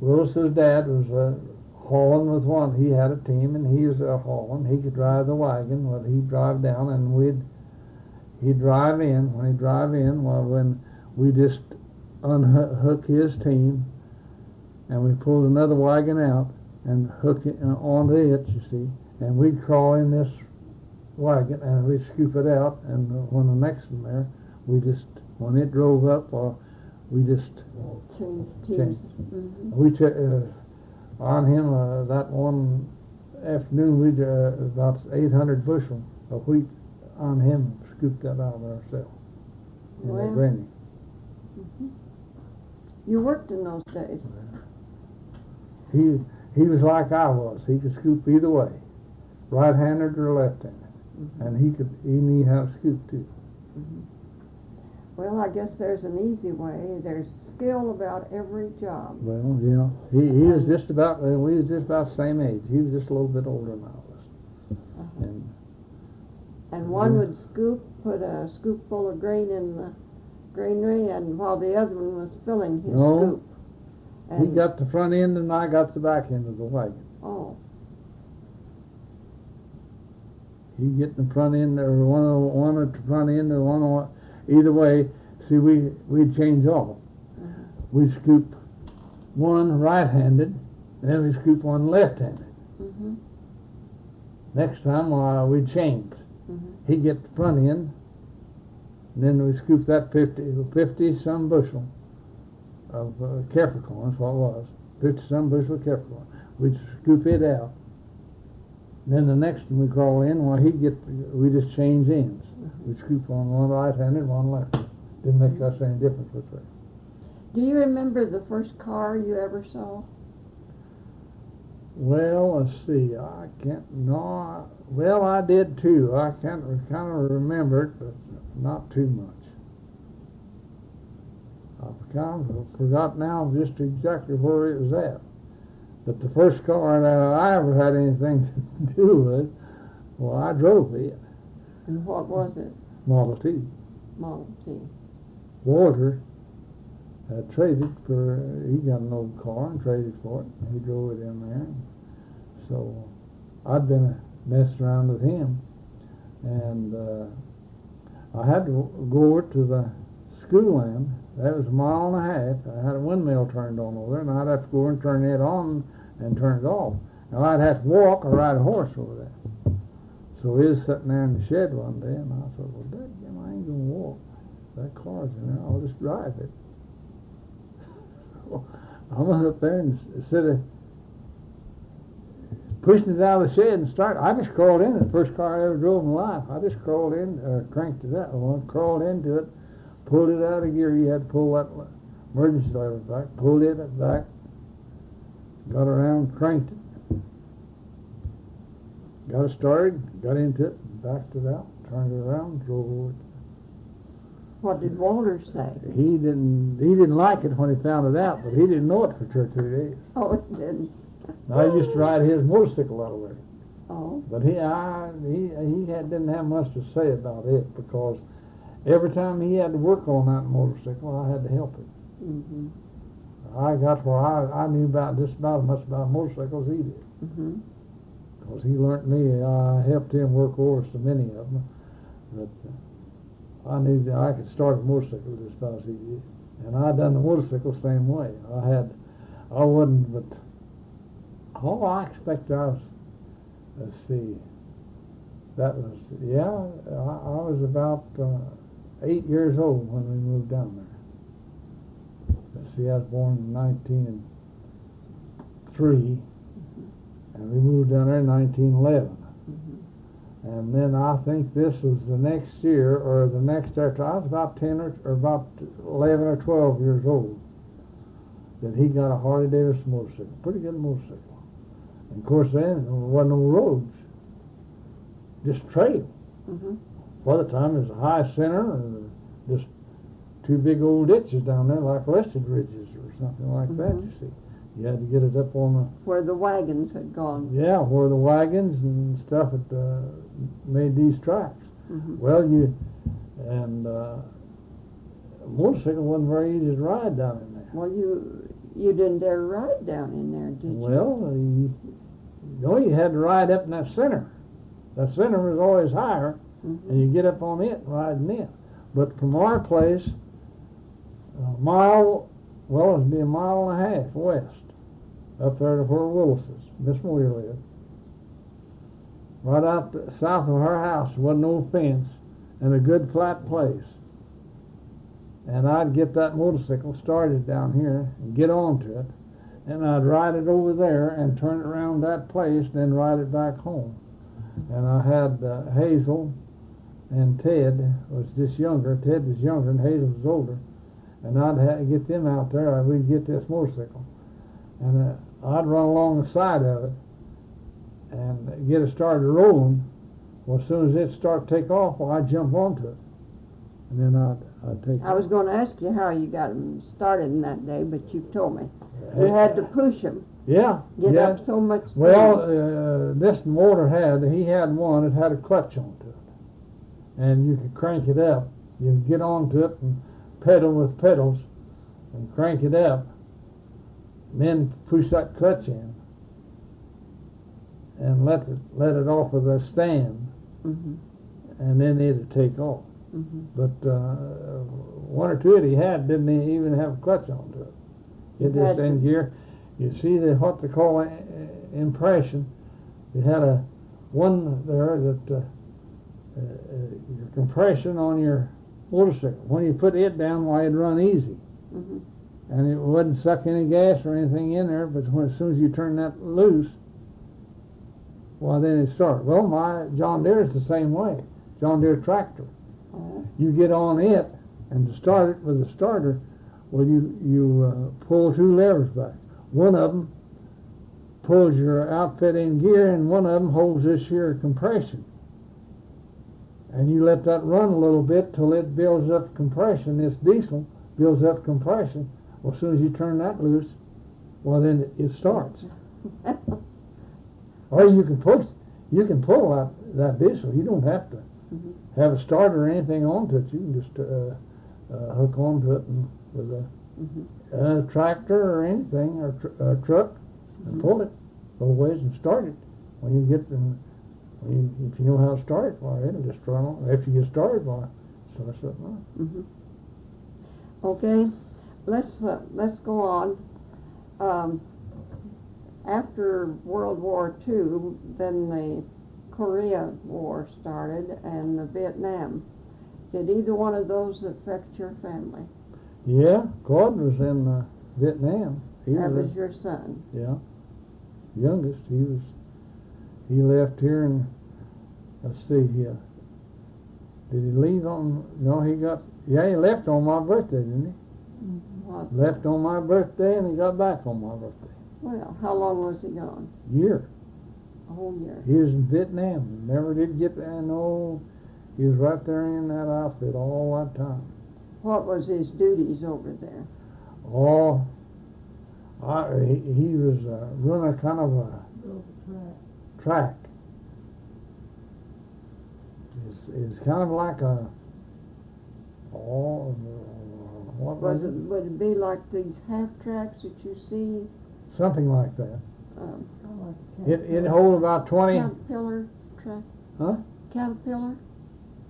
Willis's dad, was hauling with one. He had a team, and he was hauling. He could drive the wagon. Well, he'd drive down, and he'd drive in. When he'd drive in, well, when we just unhook his team, and we pulled another wagon out and hook it onto it, you see, and we'd crawl in this wagon and we'd scoop it out, and when the next one there, when it drove up, we just Changed. we took on him that one afternoon. We about 800 bushel of wheat on him, scooped that out of ourselves in Well. the granny. You worked in those days. He was like I was. He could scoop either way, right-handed or left-handed, and he knew how to scoop too. Well, I guess there's an easy way. There's skill about every job. Well, yeah, he was just about. We was just about the same age. He was just a little bit older than I was. And one would put a scoop full of grain in the granary, and while the other one was filling his scoop. He got the front end, and I got the back end of the wagon. Oh. He get the front end, or one at the front end, or one either way. See, we'd change off. We scoop one right-handed, and then we scoop one left-handed. Next time we'd change. He'd get the front end, and then we scoop that 50 some bushel of Capricorn. That's what it was. 50 some bushel of Capricorn. We'd scoop it out. Then the next one we crawl in, we just change ends. We'd scoop on one right-handed, one left. Didn't make us any difference which way. Do you remember the first car you ever saw? Well, let's see. I can't. No. Well, I did too. I can't kind of remember it, but not too much. I've kind of forgot now just exactly where it was at. But the first car that I ever had anything to do with, well, I drove it. And what was it? Model T. Model T. Walter had traded for, he got an old car and traded for it. He drove it in there. So I'd been messing around with him. And I had to go over to the school end. That was a mile and a half. I had a windmill turned on over there, and I'd have to go over and turn it on and turn it off. Now I'd have to walk or ride a horse over there. So he was sitting there in the shed one day, and I thought, well, dadgum, I ain't gonna walk. That car's in there, I'll just drive it. So I went up there and instead of pushing it out of the shed and started, I just crawled in it. The first car I ever drove in my life. I just crawled in, cranked it up, crawled into it, pulled it out of gear. You had to pull that emergency lever back, pulled it back, got around, cranked it, got it started, got into it, backed it out, turned it around, drove over it. What did Walter say? He didn't like it when he found it out, but he didn't know it for 2 or 3 days. Oh, it didn't. I used to ride his motorcycle out of there. Oh. But he didn't have much to say about it because every time he had to work on that motorcycle, I had to help him. Mm-hmm. I got where I knew about just about as much about motorcycles as he did. Mm-hmm. Because he learned me. I helped him work over so many of them. But I knew that I could start a motorcycle just about as he did. And I done the motorcycle same way. I wasn't, but all I expect I was, let's see, that was, I was about 8 years old when we moved down there. Let's see, I was born in 1903, and we moved down there in 1911. And then I think this was the next year, or the next after, I was about 10 or about 11 or 12 years old, that he got a Harley Davidson motorcycle, pretty good motorcycle. And of course then, there wasn't no roads, just trail. Mm-hmm. By the time there's a high center, and just 2 big old ditches down there like listed ridges or something like that, you see. You had to get it up on the... Where the wagons had gone. Yeah, where the wagons and stuff had made these tracks. Mm-hmm. Well, motorcycle wasn't very easy to ride down in there. Well, you didn't dare ride down in there, did you? Well, you had to ride up in that center. That center was always higher, and you get up on it and ride in it. But from our place, a mile, well, it'd be a mile and a half west, up there to where Willis's, Miss Moyer lived. Right out south of her house, there wasn't no fence, and a good flat place. And I'd get that motorcycle started down here and get onto it, and I'd ride it over there and turn it around that place, then ride it back home. And I had Hazel and Ted was just younger. Ted was younger and Hazel was older. And I'd get them out there. We'd get this motorcycle, and I'd run along the side of it and get it started rolling. Well, as soon as it started to take off, well, I'd jump onto it, and then I'd take. I was going to ask you how you got them started in that day, but you've told me. You had to push them. Yeah. Get up so much speed. Well, this motor he had one that had a clutch onto it, and you could crank it up. You could get onto it and pedal with pedals and crank it up, and then push that clutch in and let it off of the stand, and then it'd take off. But one or two that he had didn't even have a clutch onto it. It just in gear. You see what they call impression. It had one there that your compression on your motorcycle. When you put it down, why it'd run easy, and it wouldn't suck any gas or anything in there. But as soon as you turn that loose, well, then it starts. Well, my John Deere is the same way. John Deere tractor. You get on it, and to start it with a starter, Well, you pull two levers back. One of them pulls your outfit in gear, and one of them holds this here compression. And you let that run a little bit till it builds up compression. This diesel builds up compression. Well, as soon as you turn that loose, well, then it starts. Or you can pull out that diesel. You don't have to have a starter or anything onto it. You can just hook onto it and with a tractor or anything or a truck and pull it both ways and start it. When you get if you know how to start it, why it'll just run on. After you get started, why start something on. Okay, let's go on. After World War II, then the Korea War started and the Vietnam. Did either one of those affect your family? Yeah, Claude was in Vietnam. That was your son. Yeah, youngest. He left here and let's see here. Did he leave on? No, he left on my birthday, didn't he? What? Left on my birthday and he got back on my birthday. Well, how long was he gone? Year. A whole year. He was in Vietnam. Never did get there. No, he was right there in that outfit all that time. What was his duties over there? Oh, he was running kind of a track. It's kind of like a, what was it? Would it be like these half tracks that you see? Something like that. Um, It hold about 20. Caterpillar track? Huh? Caterpillar?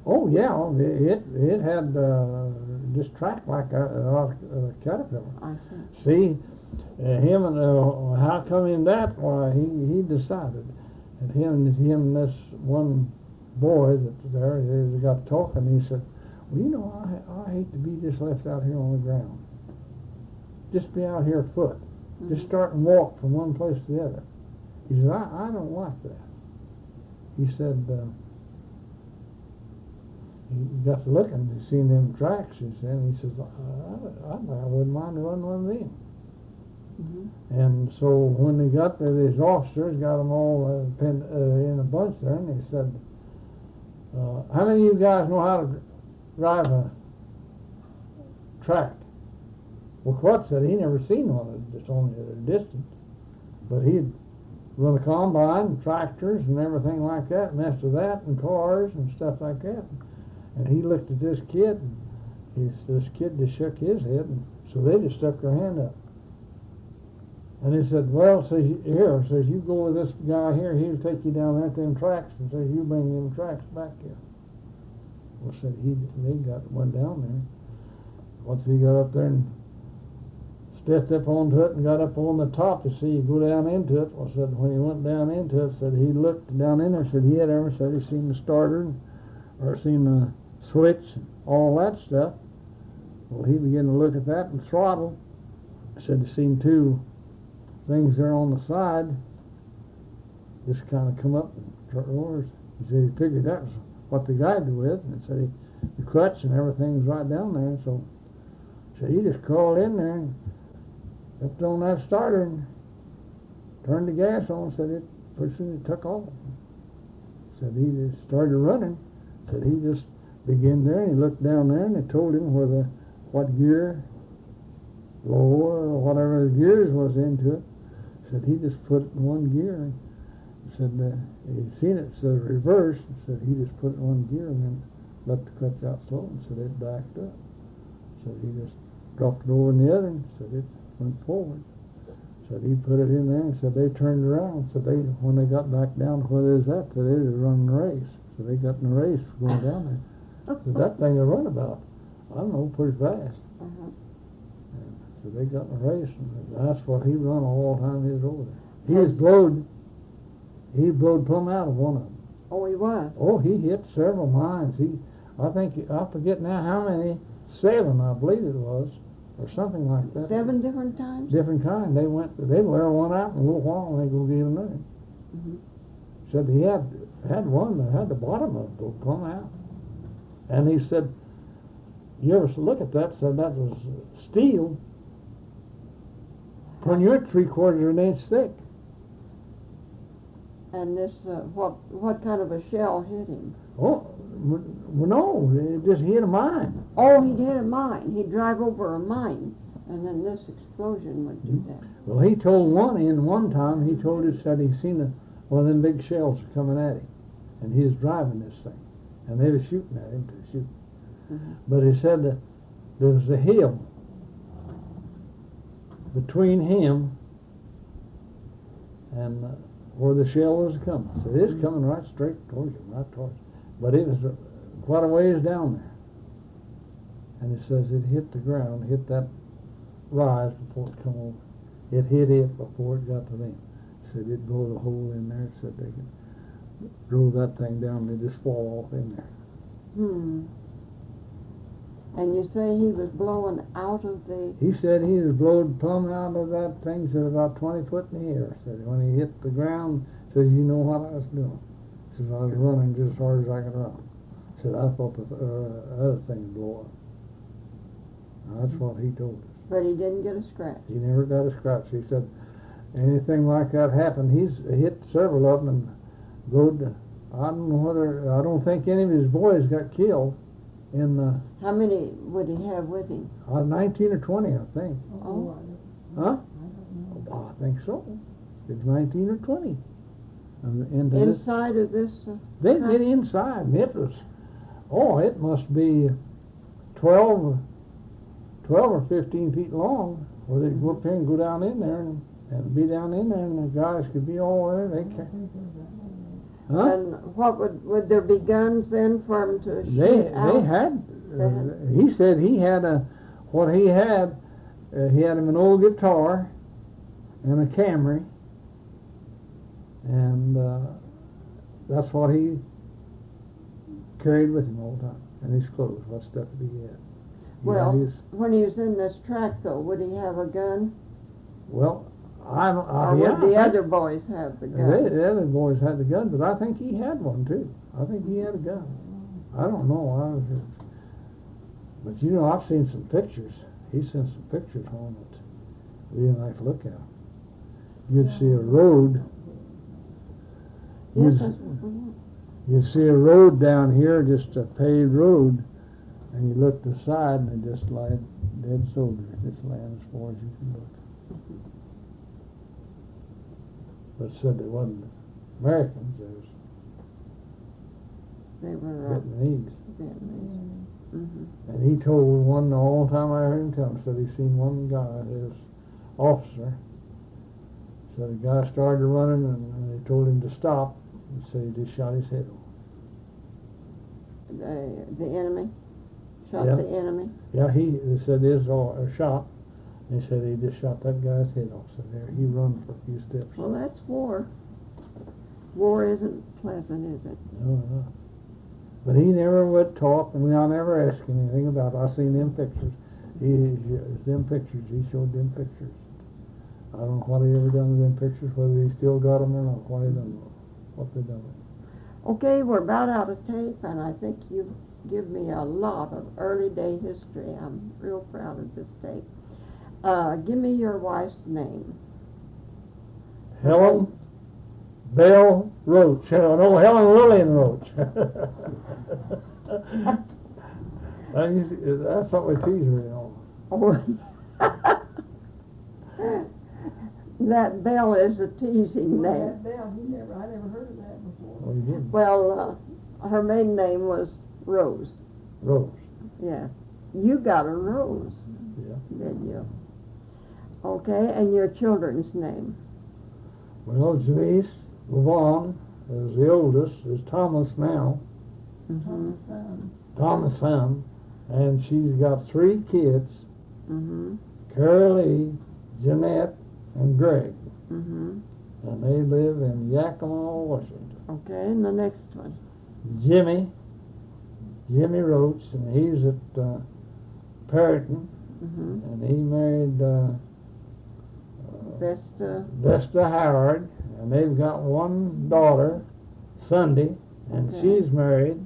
Oh yeah, it had this track like a caterpillar. I see. See, him and how come in that? Why he decided, and him this one boy that's there, they got talking. He said, "Well, you know, I hate to be just left out here on the ground. Just be out here afoot. Just start and walk from one place to the other." He said, I don't like that. He said, he got to looking, he seen them tracks, he said, and he says, I wouldn't mind running one of them. And so when they got there, these officers got them all pinned in a bunch there, and they said, how many of you guys know how to drive a track? Well, Clutch said he never seen one, just only at a distance, but he'd run a combine and tractors and everything like that, messed with that, and cars and stuff like that. And he looked at this kid, and this kid just shook his head, and so they just stuck their hand up. And he said, well, says, you go with this guy here, he'll take you down there to them tracks, and says, you bring them tracks back here. Well, said they got one down there. Once he got up there and stepped up onto it and got up on the top to see you go down into it. Well, said when he went down into it, said he looked down in there, said he had ever said he seen the starter or seen the switch and all that stuff. Well, he began to look at that and throttle. Said he seen two things there on the side just kind of come up and roars. He said he figured that was what the guide with, and said the clutch and everything was right down there. So he just crawled in there and stepped on that starter and turned the gas on. Said it pretty soon it took off. Said he just started running. Said he just began there and he looked down there and they told him what gear, lower or whatever the gears was into it. Said he just put it in one gear. And said he'd seen it so reverse. Said he just put it in one gear and then let the clutch out slow and said it backed up. Said he just dropped it over in the other and said it went forward. Said he put it in there and said they turned around. Said when they got back down to where they was at, said they was running a race. So they got in a race for going down there. So that thing will run about, I don't know, pretty fast. So they got in a race, and that's what he run all the time he was over there. He blowed plumb out of one of them. Oh, he was? Oh, he hit several mines. I forget now how many, 7 I believe it was, or something like that. 7 different times? Different kind. They'd wear one out in a little while and they'd go get another. Said he had one that had the bottom of it go plumb out. And he said, You ever look at that, said that was steel. When you're 3/4 of an inch thick. And this, what kind of a shell hit him? Oh, well, no, it just hit a mine. Oh, he'd hit a mine. He'd drive over a mine, and then this explosion would do that. Well, he told one time, he told us that he seen one of them big shells coming at him, and he was driving this thing, and they were shooting at him to shoot. Mhm. But he said that there was a hill between him and where the shell was coming. So it's coming right straight towards him, right towards him. But it was quite a ways down there. And it says it hit the ground, hit that rise before it come over. It hit it before it got to them. Said it blowed a hole in there. Said they could drove that thing down, they just fall off in there. Hmm. And you say he was blowing out of the... He said he was blowed plumb out of that thing, said about 20 foot in the air. Said when he hit the ground, says you know what I was doing. Says I was running just as hard as I could run. Said I thought the other thing blew up. Now, that's what he told us. But he didn't get a scratch. He never got a scratch. He said anything like that happened. He's hit several of them and blowed. I don't know whether, I don't think any of his boys got killed in How many would he have with him? 19 or 20, I think. Oh. Huh? I don't know. Oh, I think so. It's 19 or 20. And into this, Inside of this... they get inside, and it was, it must be 12 or 15 feet long, where they'd go up here and go down in there and be down in there, and the guys could be all there. They can. Huh? And what would there be guns then for him to shoot They out? had. They had- He said he had what he had. He had him an old guitar and a Camry, and that's what he carried with him all the time. And his clothes, what stuff did he have? He had Well, his- when he was in this track, though, would he have a gun? well, I don't. Or Yeah, would the I think- other boys have the gun? The other boys had the gun, but I think he had one too. I think he had a gun. I don't know. But you know, I've seen some pictures. He sent some pictures home that we didn't like to look at. You'd see a road. Yes, You'd, that's what we want. you'd see a road down here, just a paved road, and you look to the side, and they just lie dead soldiers, just laying as far as you can look. But said they wasn't Americans, they was They were Vietnamese. Vietnamese. Mm-hmm. And he told one the whole time I heard him tell him, said he seen one guy, his officer, said a guy started running and they told him to stop, and said he just shot his head off. The enemy? Shot Yeah. the enemy? Yeah, they said his shot, and he said he just shot that guy's head off. So there, he run for a few steps. Well, that's war. War isn't pleasant, is it? No. But he never would talk, and I never asked him anything about it. I seen them pictures. He showed them pictures. I don't know what he ever done with them pictures, whether he still got them or not. What he done with them, what they done with them. Okay, we're about out of tape, and I think you've given me a lot of early day history. I'm real proud of this tape. Give me your wife's name. Helen Bell Roach. No, Helen Lillian Roach. That's what we tease her on. Oh, that Bell is a teasing Well, name. that Bell, I never heard of that before. Oh, you didn't? Well, her maiden name was Rose. Rose. Yeah. You got a Rose, Yeah. did you? Okay, and your children's name? Well, Janice Levon is the oldest, is Thomas now, Thomas' son. Thomas' son, and she's got 3 kids, Mm-hmm. Carolee, Jeanette, and Greg, Mm-hmm. and they live in Yakima, Washington. Okay, and the next one? Jimmy Roach, and he's at Perryton, Mm-hmm. and he married Vesta Howard, and they've got one daughter, Sunday, and Okay. she's married.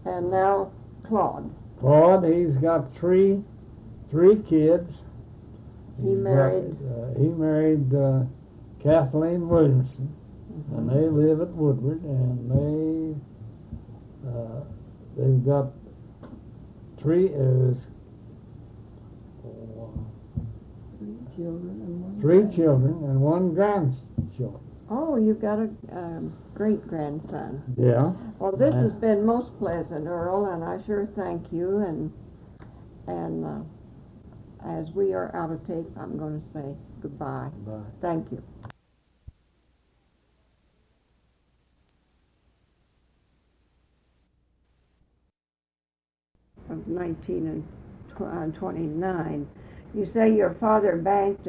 And now, Claude? Claude, he's got three kids. He He's married? He married Kathleen Williamson, and they live at Woodward, and they've got three children and one grandchild. Oh, you've got a great-grandson. Yeah. Well, this has been most pleasant, Earl, and I sure thank you, and as we are out of tape, I'm going to say goodbye. Bye. Thank you. Of 19 and 29. You say your father banked